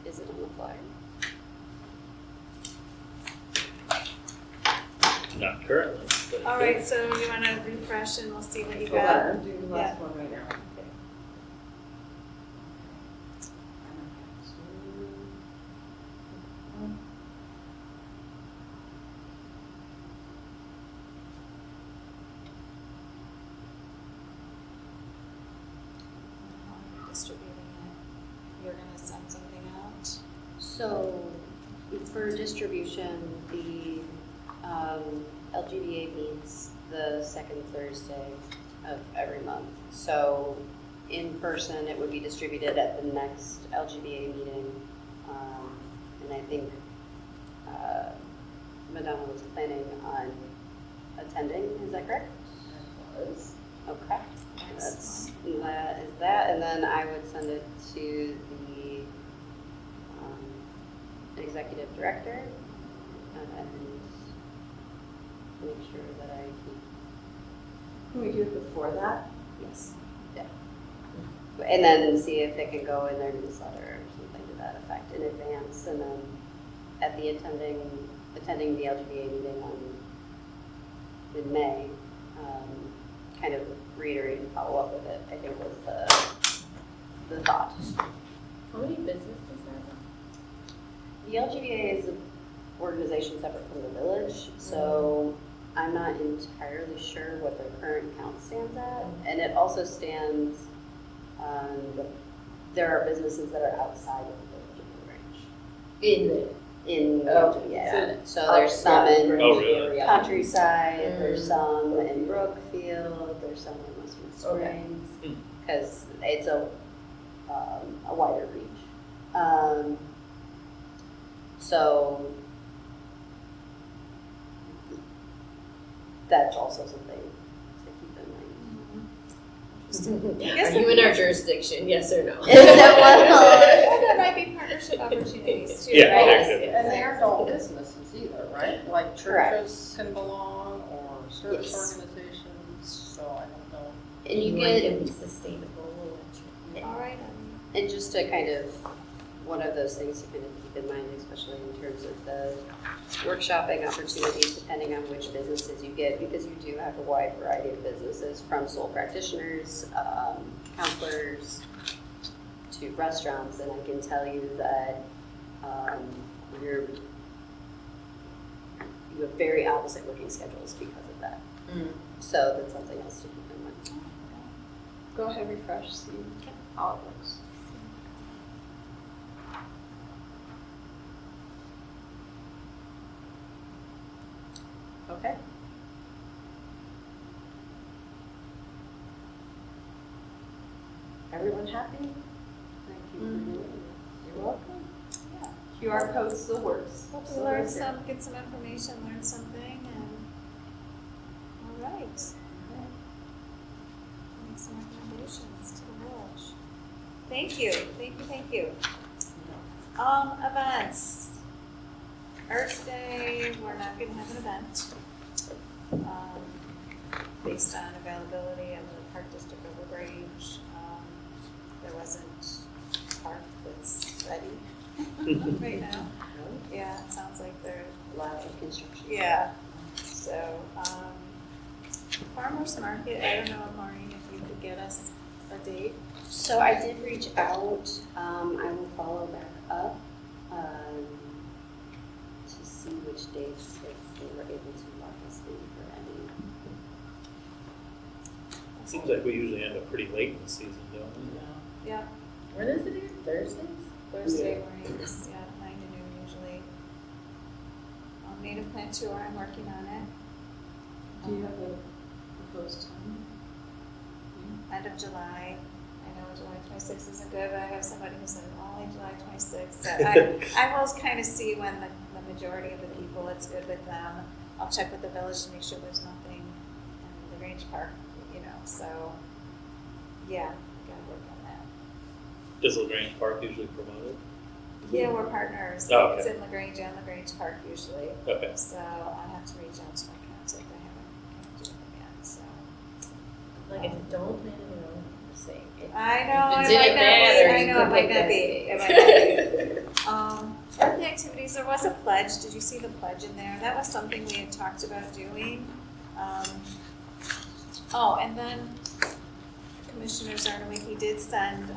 Is it on the flyer? Not currently, but. All right, so you wanna refresh and we'll see what you Hold on, got? I'm doing the last one right now. Distributing it, you're gonna send something out? So for distribution, the LGDA meets the second Thursday of every month. So in person, it would be distributed at the next LGDA meeting. And I think Madonna was planning on attending, is that correct? Was. Okay. That is that, and then I would send it to the executive director and make sure that I keep. Can we do it before that? Yes. Yeah. And then see if it can go in their newsletter or something to that effect in advance, and then at the attending the LGBA meeting in May, kind of reiterate and follow up with it, I think was the thought. How many businesses are The LGBA is an organization separate from the village, so I'm not entirely sure what their current count stands at. And it also stands, there are businesses that are outside of the village of Grange. In the Oh, LGBA. So there's some in Oh, really? Countryside, there's some in Brookfield, there's some in Western Okay. Springs, because it's a wider reach. So that's also something to keep in mind. Are you in our jurisdiction? Yes or no? Is that Well, there might be partnership opportunities too, Yeah, right? there could be. And they aren't all businesses either, right? Like Correct. churches can belong or service Yes. organizations, so I don't know. And you want get, to be sustainable. All right. and just to kind of, one of those things to kind of keep in mind, especially in terms of the workshopping opportunities, depending on which businesses you get, because you do have a wide variety of businesses, from sole practitioners, counselors, to restaurants, and I can tell you that you have very opposite working schedules because of that. So that's something else to keep in mind. Go ahead, refresh, see how it looks. Okay. Everyone happy? Thank you for doing it. You're welcome. Yeah. QR code still works. Hope you Still learn right there. some, get some information, learn something, and, all right. Make some recommendations to the village. Thank you, thank you, thank you. Events. Earth Day, we're not gonna have an event, based on availability of the Park District over Grange. There wasn't a park that's ready right now. Yeah, it sounds like there's Lots of construction. yeah, so, farmer's market, I don't know, Maureen, if you could get us a date. So I did reach out, I will follow back up, to see which dates, if they were able to lock us in for any. Seems like we usually end up pretty late in the season, don't we? Yeah, When is it here? Thursdays? Thursday mornings, yeah, 9 to noon usually. Native plant tour, I'm working on it. Do you have a proposed time? End of July. I know July 26th isn't good, but I have somebody who said only July 26th. So I will kind of see when the majority of the people, it's good with them. I'll check with the village to make sure there's nothing in the Grange Park, so, yeah, we gotta work on that. Does LaGrange Park usually promote it? Yeah, we're partners. Oh, okay. It's in LaGrange and LaGrange Park usually. Okay. So I have to reach out to my contact. I haven't connected with them yet, so. Like, if you don't plan it alone, I'm just saying. I know, If it you might did it not bad, be, or I you know, could it might pick not that be, date. it might not be. Earth Day activities, there was a pledge, did you see the pledge in there? That was something we had talked about doing. And then Commissioner Zarnowick, he did send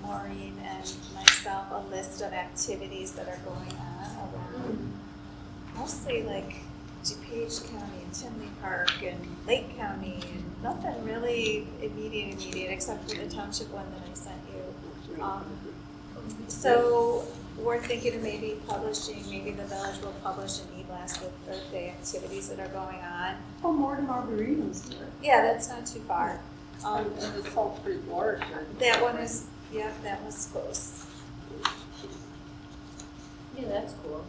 Maureen and myself a list of activities that are going on around, mostly like DuPage County and Tinley Park and Lake County, and nothing really immediate except for the township one that I sent you. So we're thinking of maybe the village will publish an e-blast with Earth Day activities that are going on. Oh, Mortimer Arboretum's here. Yeah, that's not too far. And the Salt Creek watershed. That one is, yeah, that was close. Yeah, that's cool.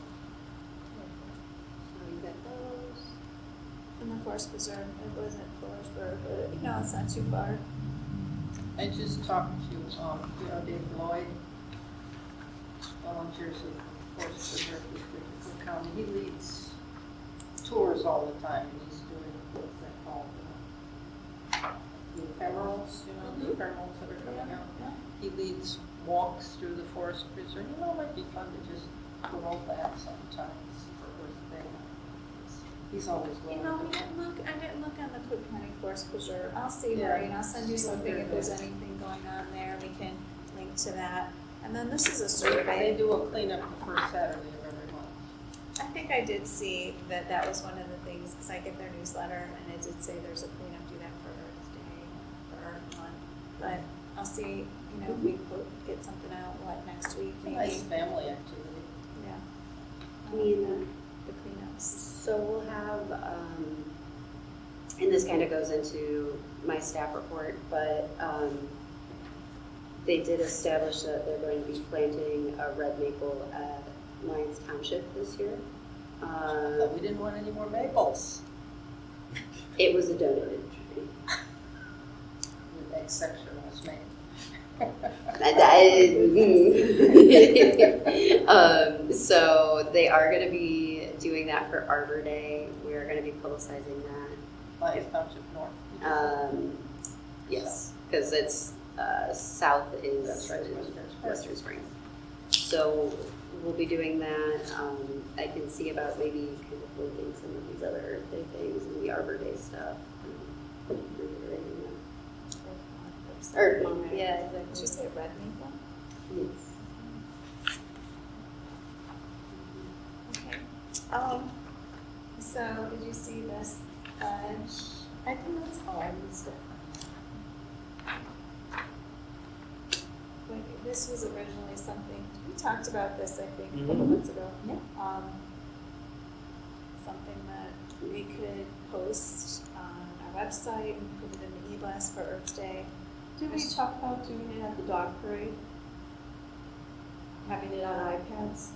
So we got those. And the Forest Preserve, it wasn't Forestburg, but you know, it's not too far. I just talked to, Dave Lloyd, volunteers of Forest Preserve District of Cook County. He leads tours all the time, and he's doing, what's that called? The ephemerals, the ephemerals that are coming out. Yeah. He leads walks through the Forest Preserve. You know, it might be fun to just promote that sometimes for Earth Day. He's always You willing know, to. I didn't look on the Cook County Forest Preserve. I'll see, Yeah. Maureen, I'll send you something if there's anything going on there, we can link to that. And then this is a They survey. do a cleanup the first Saturday of every month. I think I did see that that was one of the things, because I get their newsletter, and it did say there's a cleanup, do that for Earth Day, for Earth Month. But I'll see, if we could get something out, next week, maybe? Nice family activity. Yeah. I mean, The cleanups. So we'll have, and this kind of goes into my staff report, but they did establish that they're going to be planting a red maple at Lyons Township this year. But we didn't want any more maples. It was a donated tree. The exception was made. So they are going to be doing that for Arbor Day. We are going to be publicizing Lyons Township North. that. Yes, because it's south is That's right, Western Springs. So we'll be doing that. I can see about maybe kind of linking some of these other Earth Day things and the Arbor Day stuff. Reiterating that. Earth Month, yeah, Did you exactly. say red maple? Yes. Okay. So did you see this? I think that's all I missed it. This was originally something, we talked about this, I think, a couple months ago. Yeah. Something that we could post on our website and put it in the e-blast for Earth Day. Did we talk about doing it at the dog parade? Having it on iPads?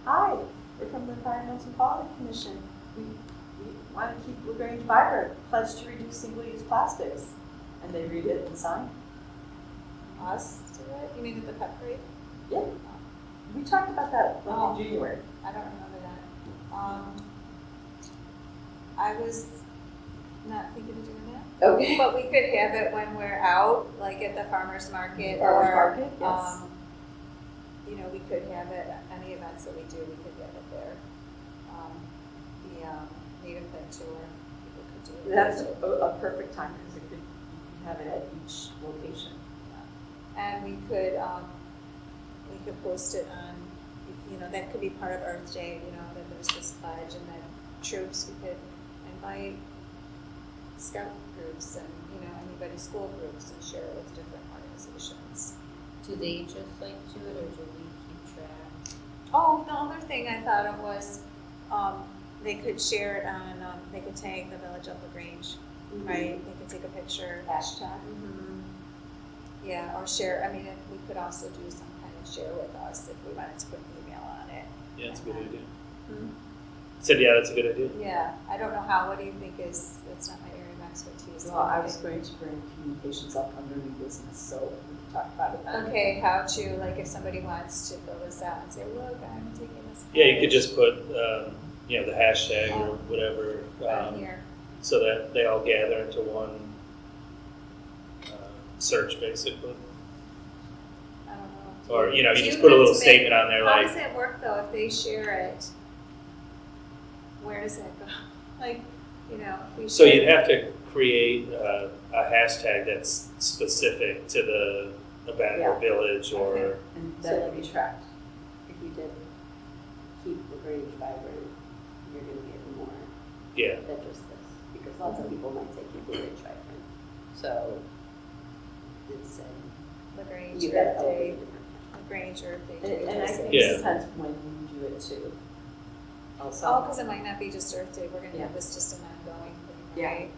Hi, we're from the Environmental Quality Commission. We want to keep Grange vibrant, pledge to reduce single-use plastics. And they read it and sign. Us do it? You mean at the pet parade? Yeah. We talked about that Oh. in January. I don't remember that. I was not thinking of doing that. Okay. But we could have it when we're out, like at the farmer's market Farmer's or, market, yes. We could have it, any events that we do, we could have it there. The native pet tour, people could do it. That's there, too. a perfect time because you could have it at each location. And we could post it on, that could be part of Earth Day, that there's this pledge and then troops, we could invite scout groups and, anybody, school groups and share it with different organizations. Do they just do it or do we keep track? Oh, the other thing I thought of was, they could share it on, they could tag the village of Grange, right? They could take a picture. Hashtag. Yeah, or share, if we could also do some kind of share with us if we wanted to put an email on it. Yeah, that's a good idea. Hmm? Said, yeah, that's a good idea. Yeah, I don't know what do you think is, it's not my area of expertise. Well, I was going to bring communications up under new business, so we can talk about it then. Okay, how to, if somebody wants to fill this out and say, look, I'm taking this. Yeah, you could just put, the hashtag or whatever, Right here. so that they all gather into one search, basically. I don't know. Or, you Do just put a have little to statement on there How like, does it work though, if they share it? Where does that go? If we so share- you'd have to create a hashtag that's specific to the event or Yeah. village or, Okay. And that can be tracked. If you did keep the Grange vibrant, you're going to get more yeah. than just this. Because lots of people might say keep the Grange vibrant. So it's The Grange you got Earth to Day, different. the Grange Earth Day. And I think Yeah. it depends when you do it too. Also. Oh, because it might not be just Earth Day, we're gonna Yeah. have this just an ongoing thing, Yeah. right?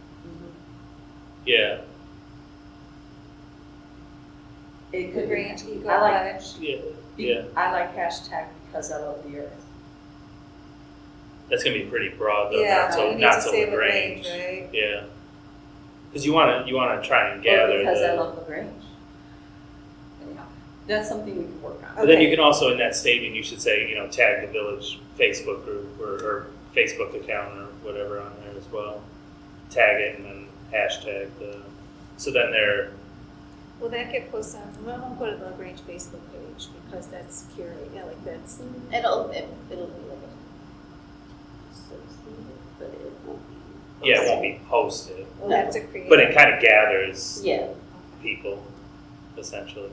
Yeah, It The could be. Grange Eco I like- Pledge. yeah, yeah. I like hashtag because I love the earth. That's gonna be pretty broad though, Yeah, not so, you need to not so say LaGrange. LaGrange, right? Yeah. Cause you wanna try and gather Because I the, love LaGrange. Anyhow, that's something we can work on. but then you can also, in that statement, you should say, tag the village Facebook group or Facebook account or whatever on there as well. Tag it and then hashtag so then they're, Will that get posted on, we won't go to the LaGrange Facebook page because that's curated, like that's, It'll be like associated, but it won't be. yeah, it won't be posted, we'll have to create. but it kind of gathers Yeah. people, essentially.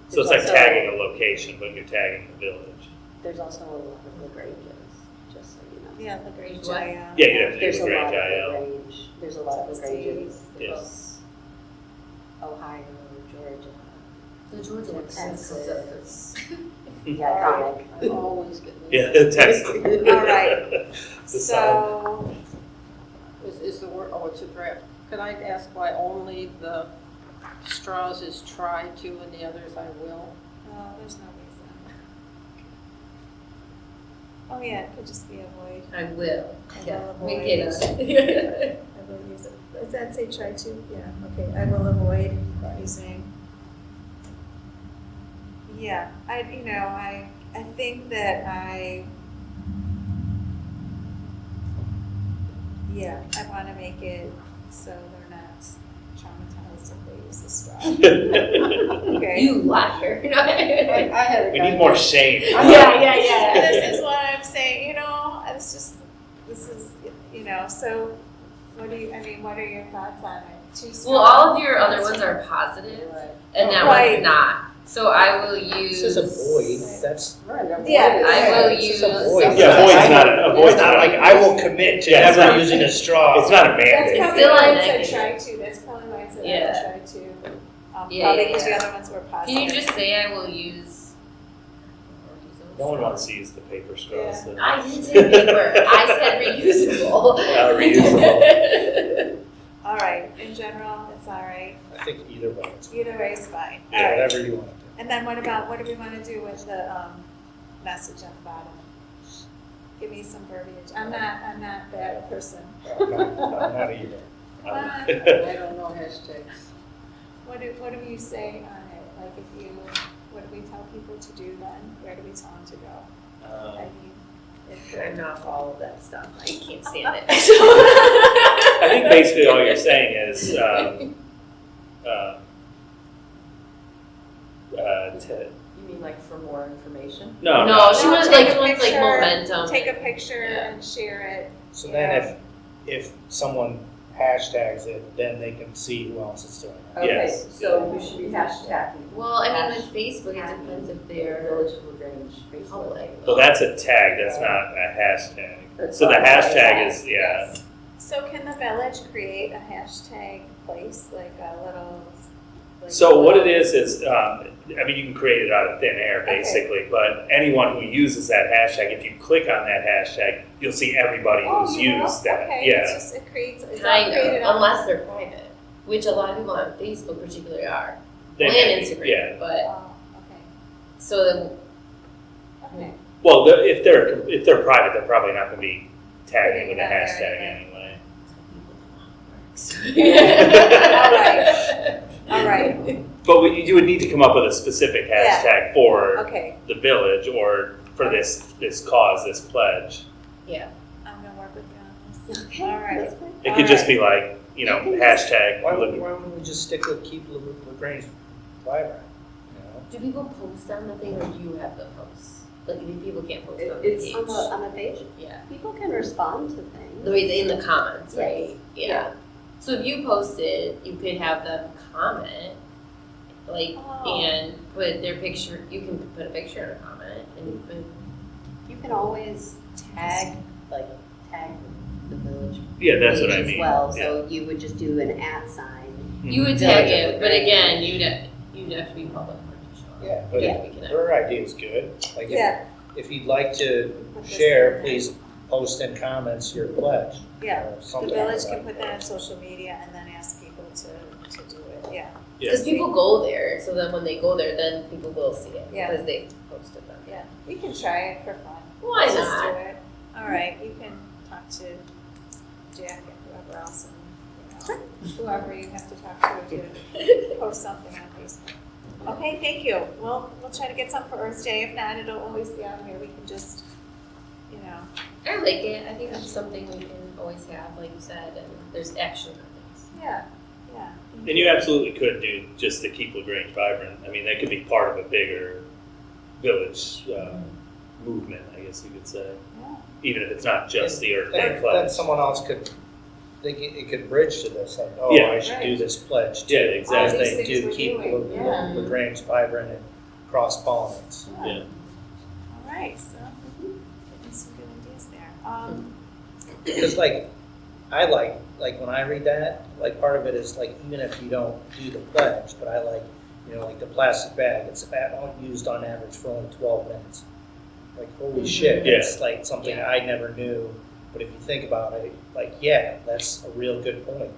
So it's like Also- tagging a location, but you're tagging the village. There's also a lot of LaGranges, just so you know. Yeah, LaGrange, What? yeah. Yeah, you'd have to There's do a lot LaGrange of IL. LaGrange, there's a lot of LaGranges. Yeah. There's Ohio, Georgia, The Georgia one Texas. Yeah, iconic. I'm always getting. Yeah, Texas. All right. The South. So, Is the word, oh, it's a draft. Could I ask why only the straws is try to and the others I will? oh, there's no reason. Oh, yeah, it could just be avoid. I will. I Yeah, will we avoid. get it. I will use it. Does that say try to? Yeah, okay, I will avoid using. Yeah, I think that I want to make it so they're not traumatized if they use the straw. Okay. You liar. I had a We guy. need more shame. Yeah. This is what I'm saying, it's just, so what are your thoughts on it? Too strong? Well, all of your other ones are positive, and that Right. one's not. So I will use. This is a void, that's. Yeah. I will it's use. just a void. Yeah, void's not a void's It's not like I will commit to Yeah, it's never not- using a straw. It's not a That's mandate. probably still why a it said negative. try to, that's probably why it said I Yeah. will try to. Yeah, Probably yeah, because the yeah. other ones were positive. Can you just say I will use? No one wants to use the paper straws. So. I didn't say paper. I said reusable. Reusable. All right, in general, it's all right. I think either way, it's Either way is fine. All Yeah, right. whatever you want to do. And then what do we want to do with the message on the bottom? Give me some verbiage. I'm not that person. I'm not either. Come on. I don't know hashtags. What do you say on it? Like what do we tell people to do then? Where do we tell them to go? I mean, I'm not for all of that stuff. I can't stand it. I think basically all you're saying is You mean like for more information? no. No, she No, wants take like a wants like picture, momentum. take a picture Yeah. and share it. So then if someone hashtags it, then they can see who else is doing it. Okay, Yes. so we should be hashtagging. Well, I mean, with Facebook, it depends if they're Village of LaGrange Facebook. public. Well, that's a tag. That's not a hashtag. That's So the not a hashtag is Yes. So can the village create a hashtag place, like a little? Like So what it is, I mean, you can create it out of thin air, basically, but anyone who uses that hashtag, if you click on that hashtag, you'll see everybody who's used that. Okay, Yeah. it's just, it's all Kind created of, on. unless they're private, which a lot of people on Facebook particularly are. They And may be, Instagram, Yeah. but, Oh, so then, okay, okay. Well, if they're private, they're probably not going to be tagging with a Putting it on there hashtag anyway. anyway. All right, But you would need to come up with a specific Yeah. hashtag for okay, the village or for this cause, this pledge. I'm gonna work with you on this. Okay, All right. that's fine. It could just be like, hashtag. Why wouldn't we just stick with keep LaGrange vibrant? do people post on the thing or do you have the posts? Like, people can't post on the It's page. On the page, Yeah. people can respond to things. In the comments, right? Yes. Yeah. So if you posted, you could have them comment, like, Oh. and put their picture, you can put a picture in a comment, and you could, You can always tag the village Yeah, that's page what I as mean. well, Yeah. so you would just do an @ sign. you would Village tag of it, but LaGrange. again, you'd have to be public for it to show up. Yeah, but You'd have to be connected. her idea is good. Like Yeah, if you'd like to Put this share, in. please post in comments your pledge. yeah. or The something village like can put that on social media and then ask people to do it, yeah. Because people go there, so then when they go there, then people will see it, Yeah. because they posted them. Yeah, we can try it for fun. Why Let's just not? do it. All right, you can talk to Jack and whoever else, and, whoever you have to talk to post something on Facebook. Okay, thank you. We'll try to get some for Earth Day. If not, it'll always be on here. We can just, I like it. I think it's something we can always have, like you said, and there's action on things. yeah. And you absolutely could do just to keep LaGrange vibrant. I mean, that could be part of a bigger village movement, I guess you could say. Yeah. Even if it's not just the Earth Day Then pledge. someone else could, it could bridge to this, like, oh, Yeah. I should do this pledge too. Yeah, exactly. All As these they things do we're keep doing, yeah. LaGrange vibrant and cross-pollinates. Yeah. All right, so getting some good ideas there. Because I like when I read that, part of it is even if you don't do the pledge, but I like the plastic bag, it's used on average for only 12 minutes. Holy shit, Yeah. it's something I never knew, but if you think about it, that's a real good point.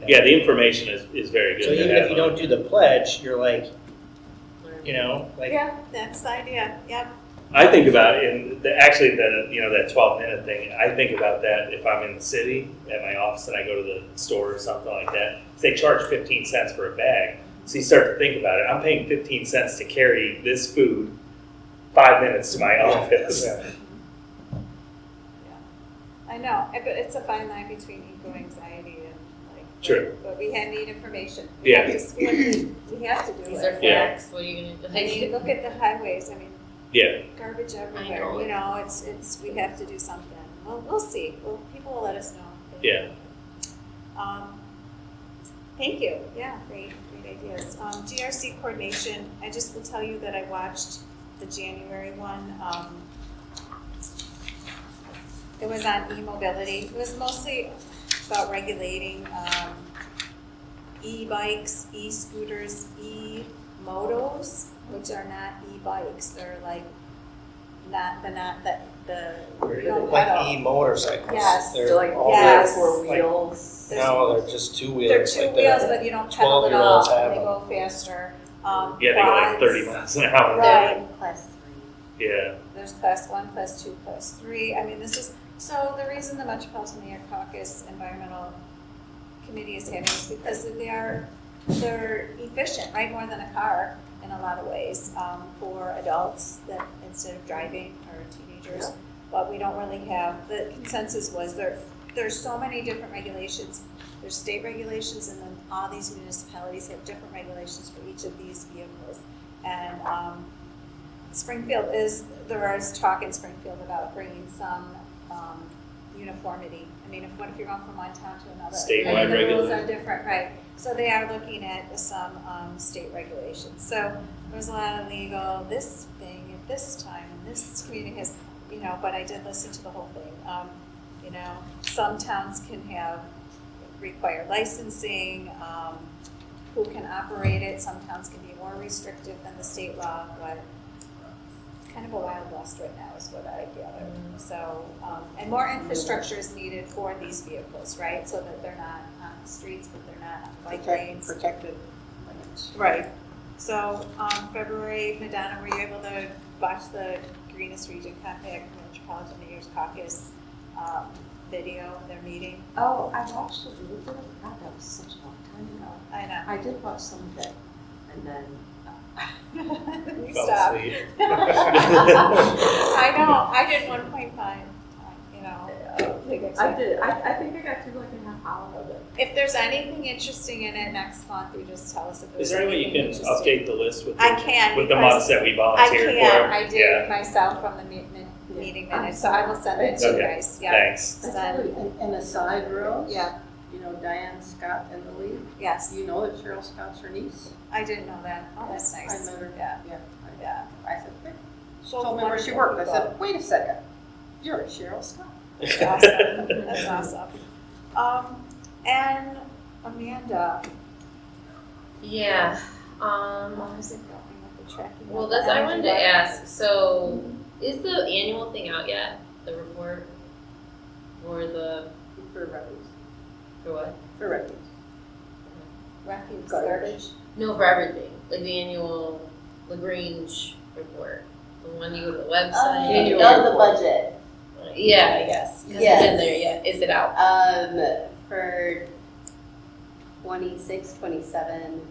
Yeah, the information is very good. So to even have if you on. don't do the pledge, you're Yeah, that's the idea. Yep. I think about it in that 12-minute thing. I think about that if I'm in the city at my office and I go to the store or something like that. They charge 15 cents for a bag. So you start to think about it. I'm paying 15 cents to carry this food 5 minutes to my office. Yeah. I know, but it's a fine line between eco-anxiety and True. But we need information. Yeah. We have to do These it. are Yeah. facts. What are you gonna do? I mean, look at the highways. I mean, Yeah. garbage everywhere. know. It's we have to do something. Well, we'll see. People will let us know. Yeah. Thank you. Yeah, great ideas. GRC coordination. I just will tell you that I watched the January one. It was on e-mobility. It was mostly about regulating e-bikes, e-scooters, e-motos, which are not e-bikes. They're you don't pedal. E-motorcycles. Yes. They're like all Yes. four wheels. No, they're just two wheels. They're two wheels, but you don't pedal at all. 12-year-olds have They them. go faster. Yeah, they go like 30 miles an hour. Right. They're class 3. Yeah. There's class 1, class 2, class 3. I mean, so the reason the Metropolitan Mayor Caucus Environmental Committee is having is because they're efficient, right? More than a car in a lot of ways for adults that instead of driving or teenagers. Yeah. But we don't really have, the consensus was there's so many different regulations. There's state regulations, and then all these municipalities have different regulations for each of these vehicles. And Springfield there is talk in Springfield about bringing some uniformity. I mean, what if you're going from one town to another? Statewide The rules are regulations. different, right? So they are looking at some state regulations. So there's a lot of legal, this thing at this time, and this community has, but I did listen to the whole thing. Some towns can require licensing, who can operate it. Some towns can be more restrictive than the state law, but it's kind of a wild west right now is what I gather. So, and more infrastructure is needed for these vehicles, right? So that they're not on the streets, but they're not on bike lanes. Protected. Right. So, February, Madonna, were you able to watch the Greenest Region Compact Metropolitan Mayor's Caucus video, their meeting? Oh, I watched a little bit of that. That was such a long time ago. I know. I did watch some of it, and then You Fell stop. asleep. I know. I did 1.5. Big I excitement. did. I think I got through like a half hour of it. If there's anything interesting in it next month, you just tell us if there's Is there any way you anything can interesting. update the list with I can, with the because months that we I volunteered can. for? I did Yeah. myself from the meeting minutes, so I will send it to you Okay. guys. Yeah. Thanks. I Send. totally- And aside, Rose, Yeah. Diane Scott in the league, Yes. you know that Cheryl Scott's her niece? I didn't know that. Oh, that's nice. I met her, Yeah. Yeah. I said, "Wait." She Both told me where she wonderful worked. I said, wait a second, you're a Cheryl Scott. That's awesome. That's awesome. And Amanda, Yeah. how is it going with the tracking? Well, of the that's I wanted to energy ask. So, is the annual thing out yet? The report for the For refuse. for what? For refuse. refuse Garbage. garbage? No, for everything. Like the annual LaGrange report, the one you go to the website. Annual Oh, the report. budget. Like, Yeah, I guess. 'Cause Yes. it's in there, yeah. Is it out? For 26, 27,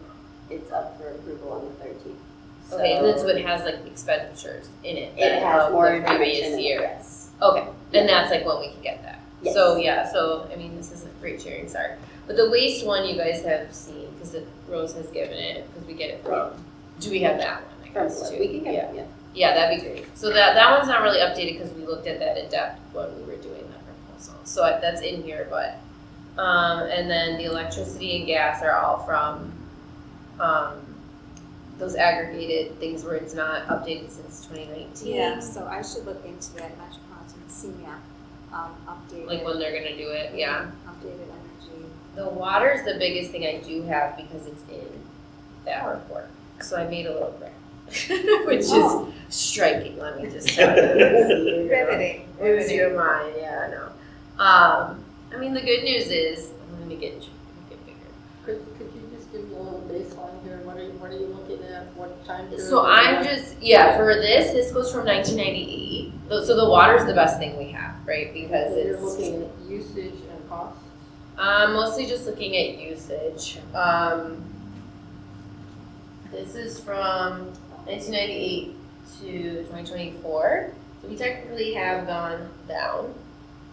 it's up for approval on the 13th. Okay, and So so it has like expenditures in it. it that has of more the information previous in it, year. yes. Okay, and that's like when we can get that. Yes. So yeah, so I mean, this isn't great sharing, sorry. But the waste one you guys have seen, because Rose has given it, because we get it from, do we have that one, I From guess, too? we can get Yeah. it, yeah. Yeah, that'd be great. So that one's not really updated because we looked at that in depth when we were doing that proposal. So that's in here, but, and then the electricity and gas are all from, those aggregated things where it's not updated since 2019. Yeah, so I should look into that Metropolitan CMAP, updated. Like when they're gonna do it, yeah. Updated energy. The water's the biggest thing I do have because it's in that report. So I made a little graph, which Oh. is striking, let me just tell you. Riveting. Lose your mind, yeah, I know. I mean, the good news is, I'm gonna make it bigger. Could you just give me a little baseline here? What are you looking at? What time period? So I'm just, yeah, for this goes from 1998. So the water's the best thing we have, right? Because So you're it's, looking at usage and cost? I'm mostly just looking at usage. This is from 1998 to 2024. So we technically have gone down.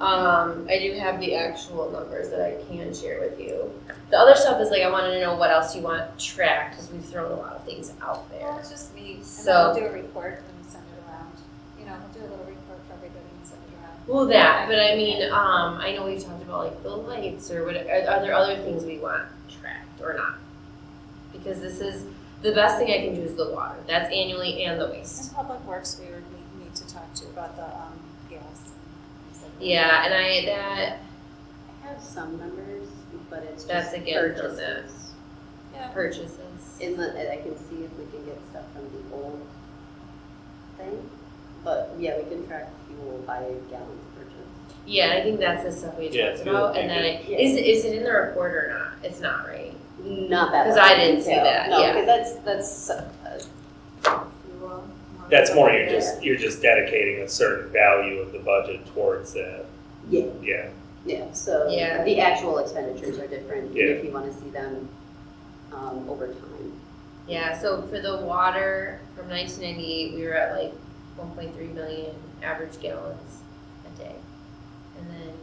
I do have the actual numbers that I can share with you. The other stuff is like I wanted to know what else you want tracked because we've thrown a lot of things out Well, there. it's just me, and So- then we'll do a report and send it around. You know, we'll do a little report for everybody and send it around. Well, that, but I mean, I know we've talked about like the lights or whatever. Are there other things we want tracked or not? Because this is the best thing I can do is the water. That's annually and the waste. In Public Works, we would need to talk to about the, gas. Yeah, and I I have some numbers, but it's That's just again from purchases. Yeah. purchases. I can see if we can get stuff from the old thing, but yeah, we can track fuel by gallons purchased. Yeah, I think that's the stuff we Yeah, talked fuel about. would And be then good. is it in the report or not? It's not, right? Not that. 'Cause level I of didn't see detail. that, No, yeah. because that's That's more, you're just dedicating a certain value of the budget towards that. yeah, Yeah, so Yeah. the actual expenditures are different Yeah. if you want to see them over time. Yeah, so for the water from 1998, we were at like 1.3 million average gallons a day. And then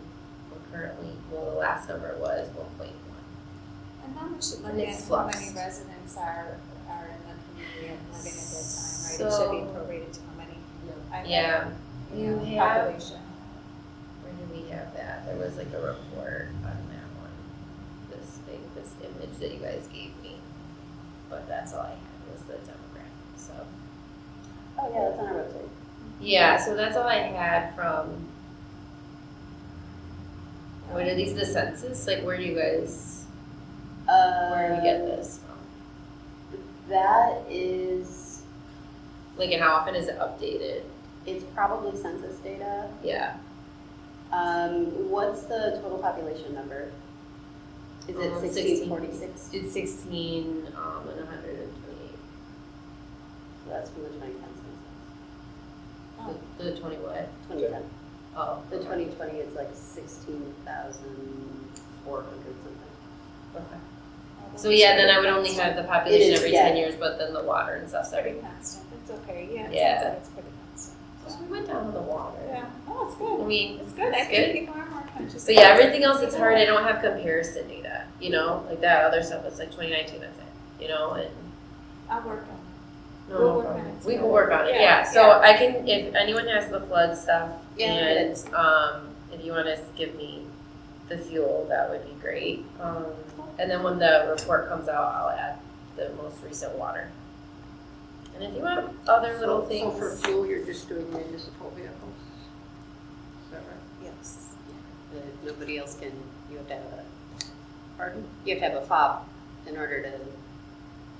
we're currently, well, the last number was 1.1. And then we should look And at it's how many fluxed. residents are in the community and living at that time, right? It So- should be prorated to how many. Yeah. You have, Population. where do we have that? There was like a report on that one. This thing, this image that you guys gave me. But that's all I had was the demographics, so. Oh yeah, that's on our website. Yeah, so that's all I had from, what are these, the census? Like where do you guys, where do we get this from? That is, Like and how often is it updated? it's probably census data. Yeah. What's the total population number? Is it 1646? It's 16 and 128. So that's from the 2010 census. The 20 what? 2010. Oh. The 2020 is like 16,400 something. Okay. So yeah, then I would only have the population It is, every yeah. 10 years, but then the water and stuff. So Pretty constant, it's okay, yeah, it Yeah. sounds like it's pretty constant. we went down on the water. Yeah, oh, it's I good, mean, it's good, I It's think good. people are more conscious. So yeah, everything else it's hard. I don't have comparison data. You know, like that other stuff. It's like 2019. That's it. You know, and I'll work on no, We'll no work on problem. it We can together. work on it. Yeah, Yeah. So yeah. I can, if anyone has the flood stuff, Yeah, and if you want to give me the fuel, that would be great. And then when the report comes out, I'll add the most recent water. And if you want other little So things, for fuel, you're just doing municipal vehicles? Is that right? it, yes. Nobody else can, you have to have Pardon? you have to have a fob in order to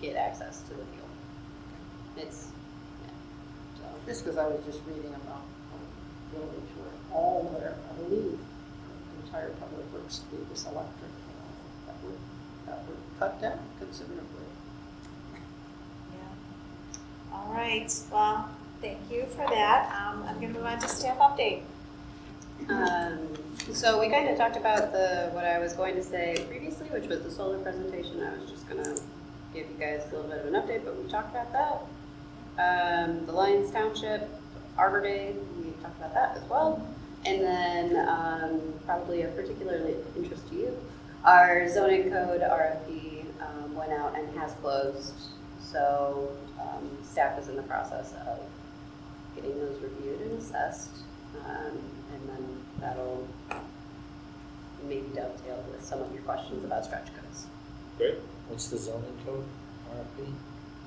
get access to the fuel. It's, yeah, so. Just because I was just reading about village where all their, I believe, the entire public works fleet is electric. That would cut down considerably. Yeah. All right, well, thank you for that. I'm gonna move on to staff update. So we kind of talked about what I was going to say previously, which was the solar presentation. I was just gonna give you guys a little bit of an update, but we talked about that. The Lyons Township Arbor Day, we talked about that as well. And then probably of particular interest to you, our Zoning Code RFP went out and has closed. So staff is in the process of getting those reviewed and assessed. And then that'll maybe dovetail with some of your questions about stretch codes. Great. What's the zoning code RFP?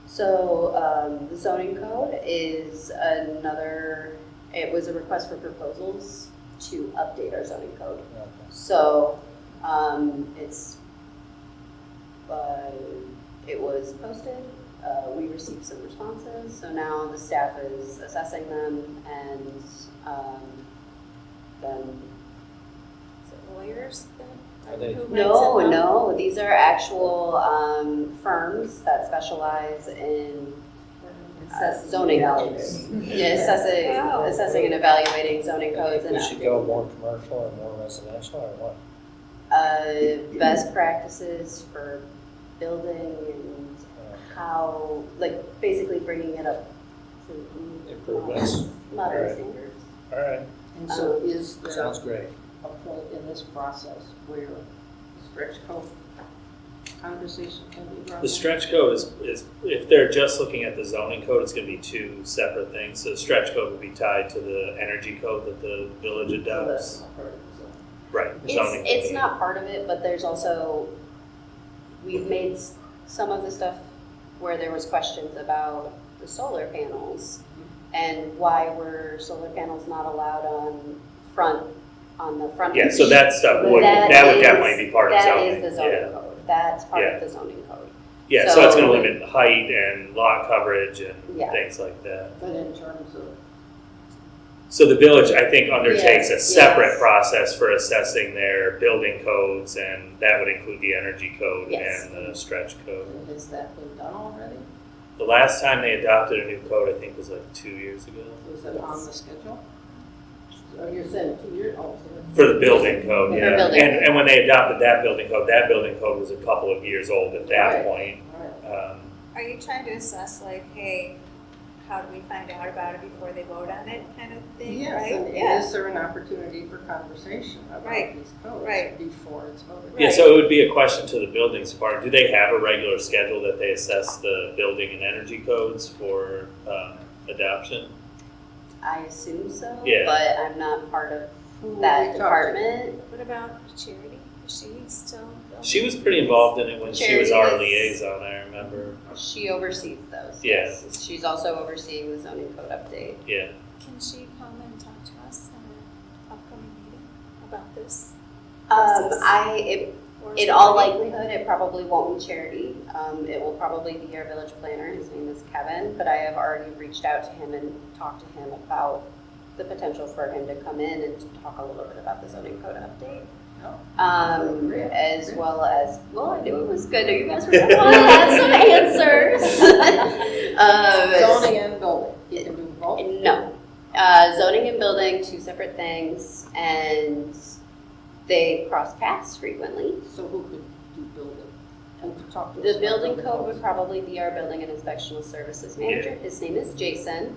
So the zoning code is it was a request for proposals to update our zoning code. Okay. So it was posted, we received some responses, so now the staff is assessing them and then Is it lawyers Are they- who writes it No, up? no, these are actual firms that specialize in zoning codes. Yeah, Wow. assessing and evaluating zoning codes and We should go more commercial or more residential or what? best practices for building and how, like, basically bringing it up to Improvements. modern Alright. standards. All right, And so is there sounds great. a point in this process where the stretch code conversation can be brought up? The stretch code is if they're just looking at the zoning code, it's going to be two separate things. So the stretch code would be tied to the energy code that the village So that's adopts. not part of the zone. Right. The zoning It's code. not part of it, but there's also, we've made some of the stuff where there was questions about the solar panels and why were solar panels not allowed on the front. Yeah, so that stuff would definitely be part of zoning. That is the zoning Yeah. code. That's part Yeah. of the zoning code. Yeah, so it's So- going to limit height and lot coverage and Yeah. things like that. But in terms of, So the village, I think, undertakes a Yes, separate yes. process for assessing their building codes, and that would include the energy code Yes. and the stretch code. has that been done already? The last time they adopted a new code, I think, was like 2 years ago. Was it on the schedule? So you're saying 2 years, For the building code, For yeah. building. And when they adopted that building code was a couple of years old at that Right. point. All right. Are you trying to assess like, hey, how do we find out about it before they vote on it kind of thing, Yes, right? and Yeah. is there an opportunity for conversation about Right, these codes right. before it's voted? Yeah, so it would be a question to the buildings department. Do they have a regular schedule that they assess the building and energy codes for adoption? I assume so, Yeah. but I'm not part of Who will that we talk to? department. What about Charity? Is she still? She was pretty involved in it when she was Charity our is- liaison, I remember. She oversees those. Yeah. Yes. She's also overseeing the zoning code update. Yeah. Can she come and talk to us in an upcoming meeting about this? Or In all somebody? likelihood, it probably won't be Charity. It will probably be our village planner. His name is Kevin, but I have already reached out to him and talked to him about the potential for him to come in and to talk a little bit about the zoning code update. As well as, well, I knew it was good. You guys were going to have some answers. Zoning and building, you can do both? No. Zoning and building, two separate things, and they cross paths frequently. So who could do building? And talk to us The about building code codes. would probably be our building and inspectional services manager. His name is Jason.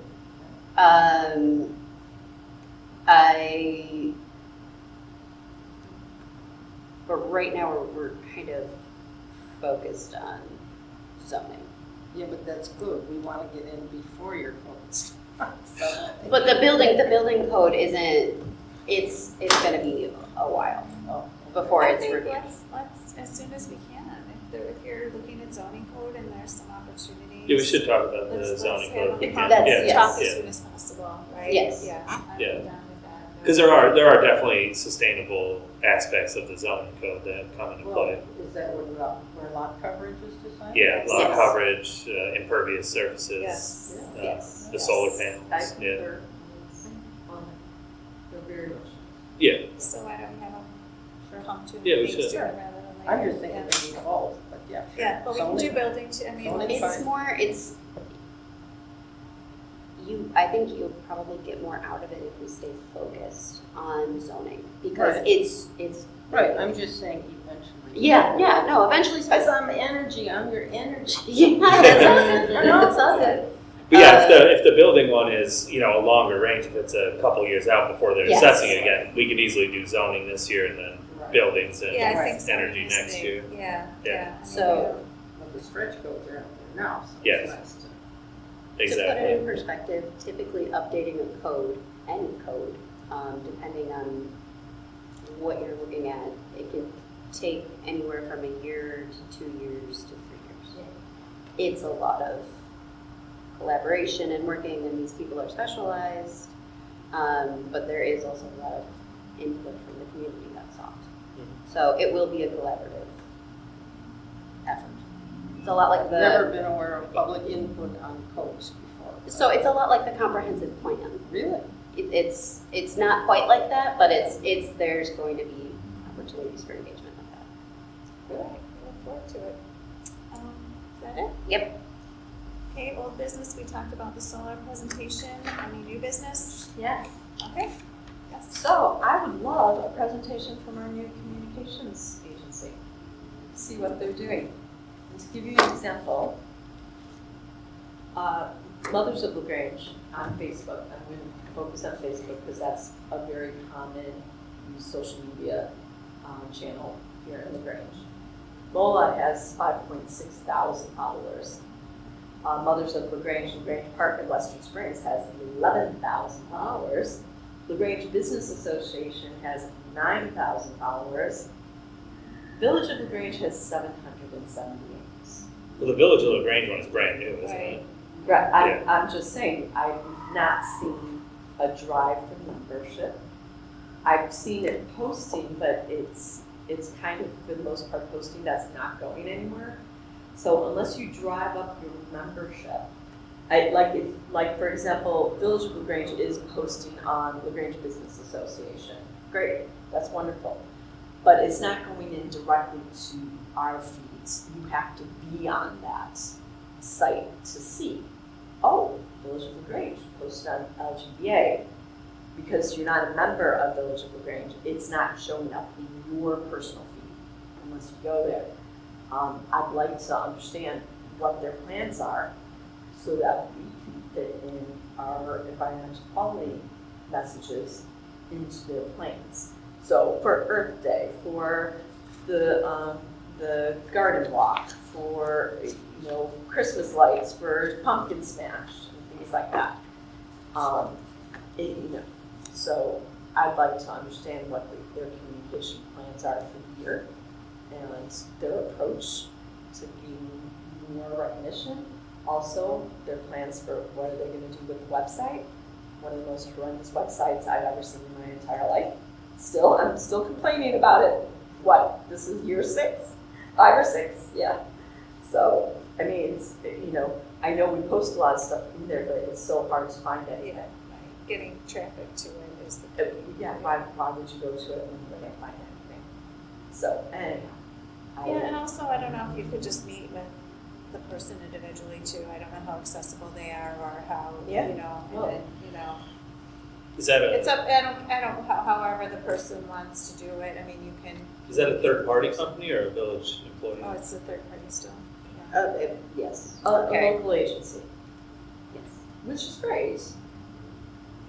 But right now we're kind of focused on zoning. Yeah, but that's good, we want to get in before you're focused on something. But the building code isn't, it's gonna be a while Oh, before I it's think reviewed. let's, as soon as we can, if you're looking at zoning code and there's some opportunities. Yeah, we should talk about the Let's zoning have code. if we them can. That's- Yeah, yes. talk as yeah. soon as possible, right? Yes. Yeah, I'm Yeah. down with that. Because there are definitely sustainable aspects of the zoning code that come into well, play. is that where lot coverage is defined? Yeah, lot Yes. coverage, impervious surfaces, Yes. Yes. the solar I panels, yeah. concur on it. They're very much. Yeah, So why don't we have them come to a Yeah, we meeting should. sooner rather than later? I'm just thinking Yeah. maybe both, but yeah. sure. Yeah, but we can do Zoning. building too, I mean, Zoning. let's- It's more, I think you'll probably get more out of it if we stay focused on zoning, because Right. it's. Right, I'm just saying eventually. Yeah, no, eventually, Because I'm energy, I'm your energy. yeah, that's all good, that's all good. But yeah, if the building one is, you know, a longer range, if it's a couple years out before they're Yes. assessing it again, we could easily do zoning this year and then Right. buildings and Yeah, I think so. energy next year. Yeah, Yeah. yeah. I mean, So- But the stretch goals are out there now, so Yes. it's nice to. To put it Exactly. in perspective, typically updating a code, any code, depending on what you're looking at, it can take anywhere from a year to 2 years to 3 years. It's a lot of collaboration and working, and these people are specialized, but there is also a lot of input from the community that's sought. So it will be a collaborative effort. It's a lot like I've the. never been aware of public input on codes before. So it's a lot like the comprehensive plan. Really? It's not quite like that, but there's going to be opportunities for engagement like that. Good, I look forward to it. Is that it? Yep. Okay, old business, we talked about the solar presentation. Any new business? Yes. Okay. Yes. So I would love a presentation from our new communications agency. See what they're doing. And to give you an example, Mothers of Grange on Facebook. I'm going to focus on Facebook because that's a very common used social media channel here in Grange. Lola has 5.6 thousand followers. Mothers of LaGrange in Grange Park in Western Springs has 11,000 followers. LaGrange Business Association has 9,000 followers. Village of LaGrange has 778. Well, the Village of LaGrange one is brand new, isn't Right. it? Right, Yeah. I'm just saying, I've not seen a drive for membership. I've seen it posting, but it's kind of, for the most part, posting that's not going anywhere. So unless you drive up your membership, like for example, Village of LaGrange is posting on LaGrange Business Association. Great, that's wonderful. But it's not going in directly to our feeds. You have to be on that site to see, oh, Village of LaGrange posted on LGBA. Because you're not a member of Village of LaGrange, it's not showing up in your personal feed unless you go there. I'd like to understand what their plans are so that we can fit in our environmental quality messages into their plans. So for Earth Day, for the garden walk, for Christmas lights, for pumpkin smash, and things like that. So I'd like to understand what their communication plans are for the year and their approach to gaining more recognition. Also, their plans for what are they going to do with the website. One of the most horrendous websites I've ever seen in my entire life. I'm still complaining about it. What, this is year 6? 5 or 6? Yeah. So, I mean, I know we post a lot of stuff in there, but it's so hard to find anything. Yeah, right. Getting traffic to it is the Yeah, why would you go to it when you can't find anything? So, anyhow. Yeah, and also, I don't know if you could just meet with the person individually too. I don't know how accessible they are or how, Yeah. and Well. then, Is that it's up, I don't, however the person wants to do it. I mean, you can, a third party company or a village employee? oh, it's a third party still. Yeah. Yes. Okay. A local agency, Yes. which is great.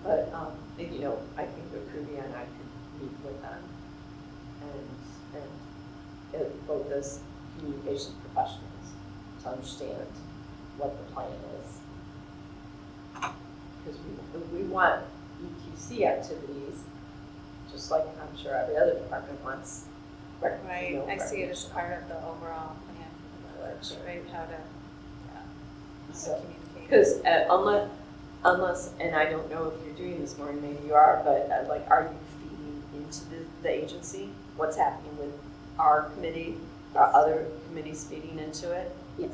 But, I think that Ruby and I could meet with them and both as communications professionals to understand what the plan is. Because we want EQC activities, just like I'm sure every other department wants. Right, I see it as part of the overall plan for the village, right, how to So, communicate. because unless, and I don't know if you're doing this, Maureen, maybe you are, but are you feeding into the agency? What's happening with our committee, are other committees feeding into it? Yes.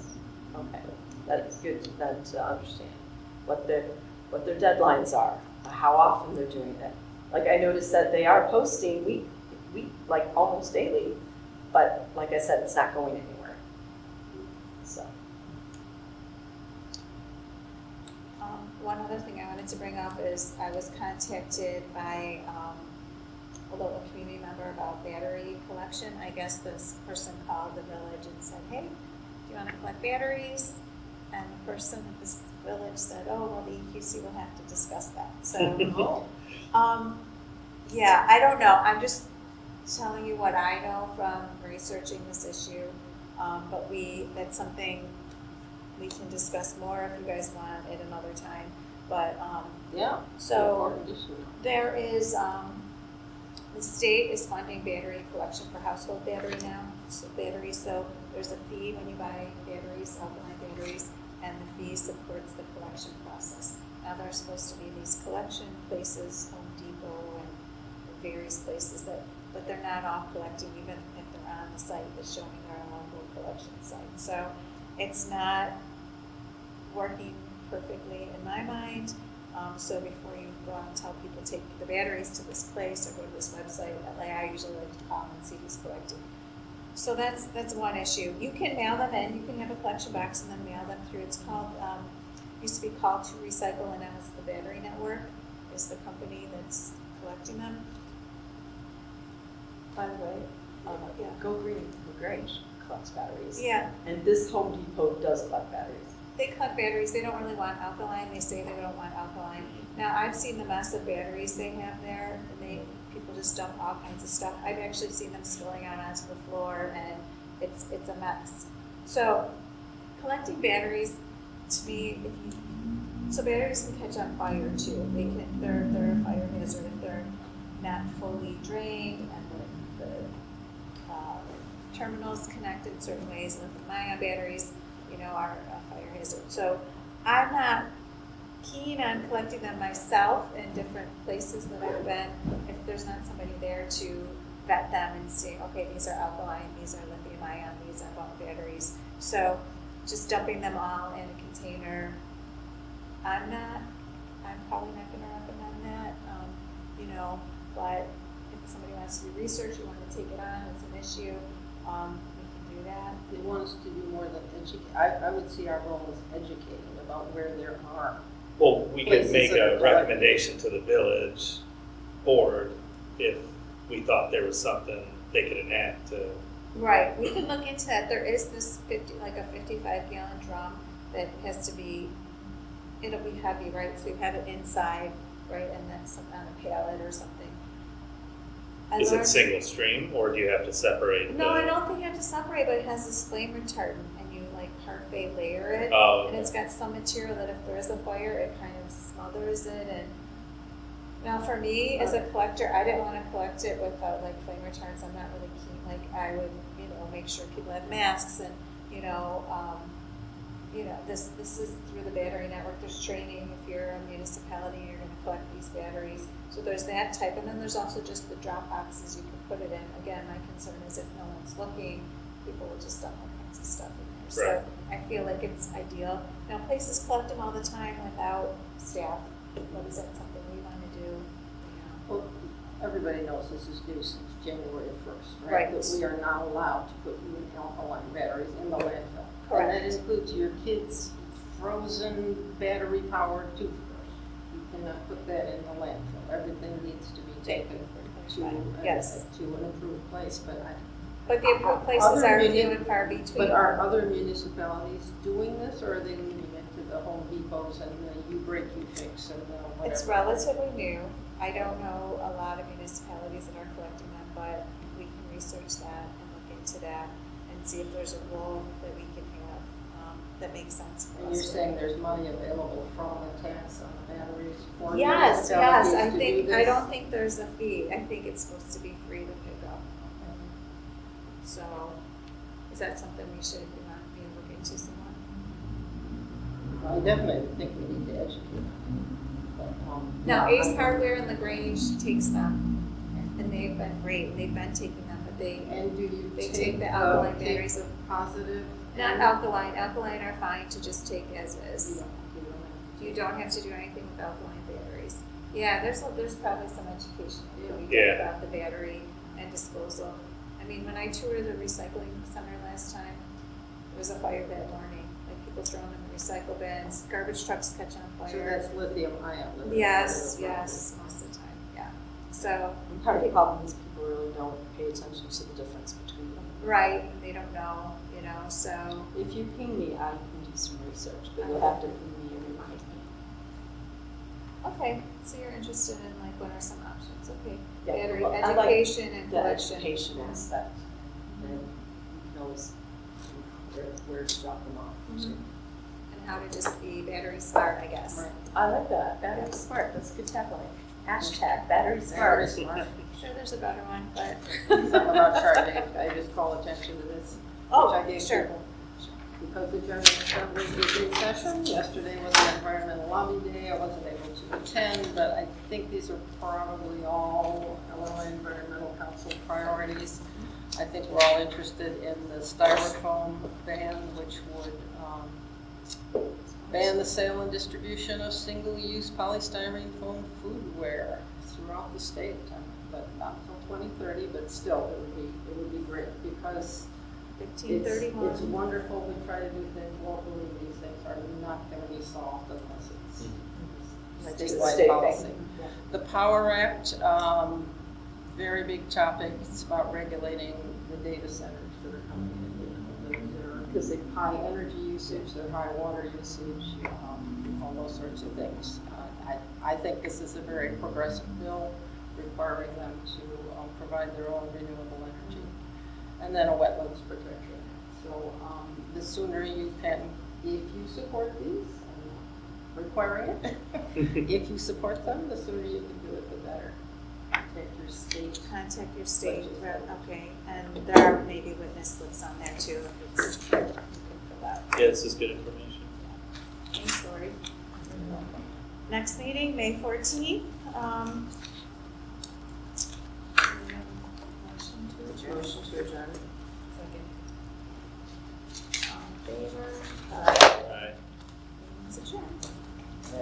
Okay, that's good then to understand what their deadlines are, how often they're doing it. Like I noticed that they are posting week, like almost daily, but like I said, it's not going anywhere. So. one other thing I wanted to bring up is I was contacted by a local community member about battery collection. I guess this person called the village and said, hey, do you want to collect batteries? And the person at this village said, oh, well, the EQC will have to discuss that. So, yeah, I don't know. I'm just telling you what I know from researching this issue. But that's something we can discuss more if you guys want at another time. But, Yeah. so Important issue. there is, the state is funding battery collection for household battery now, so batteries, so there's a fee when you buy batteries, alkaline batteries, and the fee supports the collection process. Now, there's supposed to be these collection places, Home Depot and various places but they're not all collecting, even if they're on the site that's showing they're a local collection site. So it's not working perfectly in my mind. So before you go out and tell people take the batteries to this place or go to this website, I usually like to call and see who's collecting. So that's one issue. You can mail them in. You can have a collection box and then mail them through. It's called, used to be called To Recycle, and now it's the Battery Network is the company that's collecting them. By the way, yeah. Go Grange collects batteries. Yeah, And this Home Depot does collect batteries. they collect batteries. They don't really want alkaline. They say they don't want alkaline. Now, I've seen the mess of batteries they have there, and people just dump all kinds of stuff. I've actually seen them spilling out onto the floor, and it's a mess. So, collecting batteries, to me, so batteries can catch on fire too. They're a fire hazard if they're not fully drained, and the terminals connected certain ways. Lithium-ion batteries, are a fire hazard. So, I'm not keen on collecting them myself in different places that I've been if there's not somebody there to vet them and see, okay, these are alkaline, these are lithium ion, these are bulk batteries. So just dumping them all in a container, I'm probably not going to recommend that, but if somebody wants to do research, you want to take it on, it's an issue, we can do that. They want us to do more than educate. I would see our role as educating about where there are. Well, we could Places make that are a recommendation to the village board if we thought there was something they could enact to. Right, we can look into that. There is this 55-gallon drum that has to be, it'll be heavy, right? So you have it inside, right, and then on a pallet or something. Is it single stream, or do you have to separate? No, I don't think you have to separate, but it has this flame retardant, and you parfait layer it, Oh, and it's got some material that if there is a fire, it kind of smothers it. And now for me as a collector, I didn't want to collect it without flame retardants. I'm not really keen. I would make sure people have masks, and this is through the battery network. There's training if you're a municipality, you're going to collect these batteries. So there's that type, and then there's also just the drop boxes you can put it in. Again, my concern is if no one's looking, people will just dump all kinds of stuff in there. Right. So I feel like it's ideal. Now places collect them all the time without staff. But is that something we want to do? Well, everybody knows this is new since January 1st, Right. That we are not allowed to put new alkaline batteries in the landfill. Correct. And that includes your kids' frozen battery-powered toothbrush. You cannot put that in the landfill. Everything needs to be taken Yes. to an approved place. But the approved places Other are muni- few and far between. But are other municipalities doing this, or are they leaving it to the Home Depots and you break, you fix, and whatever? It's relatively new. I don't know a lot of municipalities that are collecting them, but we can research that and look into that and see if there's a role that we can have that makes sense for us. And you're saying there's money available from the tax on the batteries for Yes, municipalities I to do think, this? I don't think there's a fee. I think it's supposed to be free to pick up. So, is that something we should, look into some more? I definitely think we need to educate. But, Now, yeah, Ace Hardware and LaGrange takes them, and they've been great. They've been taking them, but And do you they take take the alkaline take batteries of, positive? not and- alkaline. Alkaline are fine to just take as You is. don't do that. You don't have to do anything with alkaline batteries. Yeah, there's probably some education that we Yeah. get about the battery and disposal. I mean, when I toured the recycling center last time, there was a fire that morning. people throwing them in recycle bins, garbage trucks catch on So fire. that's lithium ion. Yes, yes, most of the time, yeah. So, And part of the problem is people really don't pay attention to the difference between them. right, and they don't know, you know, so, If you ping me, I can do some research, but you'll have to ping me and remind me. okay, so you're interested in like, what are some options, okay. Yeah, Battery well, I like education and The collection. education aspect, and knows where to drop them off. Mhm. And how to just be battery smart, I guess. Right. I like that, battery smart, that's good tackling. Hashtag battery Very smart. smart. Sure, there's a better one, but. Something about charging, I just call attention to this, which I gave sure. people. Because the General Assembly is in session, yesterday was an environmental lobby day, I wasn't able to attend, but I think these are probably all Illinois Environmental Council priorities. I think we're all interested in the styrofoam ban, which would ban the sale and distribution of single-use polystyrene foam foodware throughout the state, but not until 2030, but still, it would be great, because it's 1531. wonderful, we try to do things locally, these things are not gonna be solved unless it's Just a statewide state policy. thing. Yeah. The Power Act, very big topic, it's about regulating the data centers that are coming in. Because they're high energy usage, they're high water usage, all those sorts of things. I think this is a very progressive bill requiring them to provide their own renewable energy. And then a wetlands protection. So the sooner you can, if you support these, I'm not requiring it, if you support them, the sooner you can do it, the better. Protect your state. Contact your state rep, okay, and there are maybe witness lists on there too, if it's looking for that. Yeah, this is good information. Thanks, Lori. Next meeting, May 14th. Motion to adjourn. Motion to adjourn. All in favor? All right. Meeting's adjourned.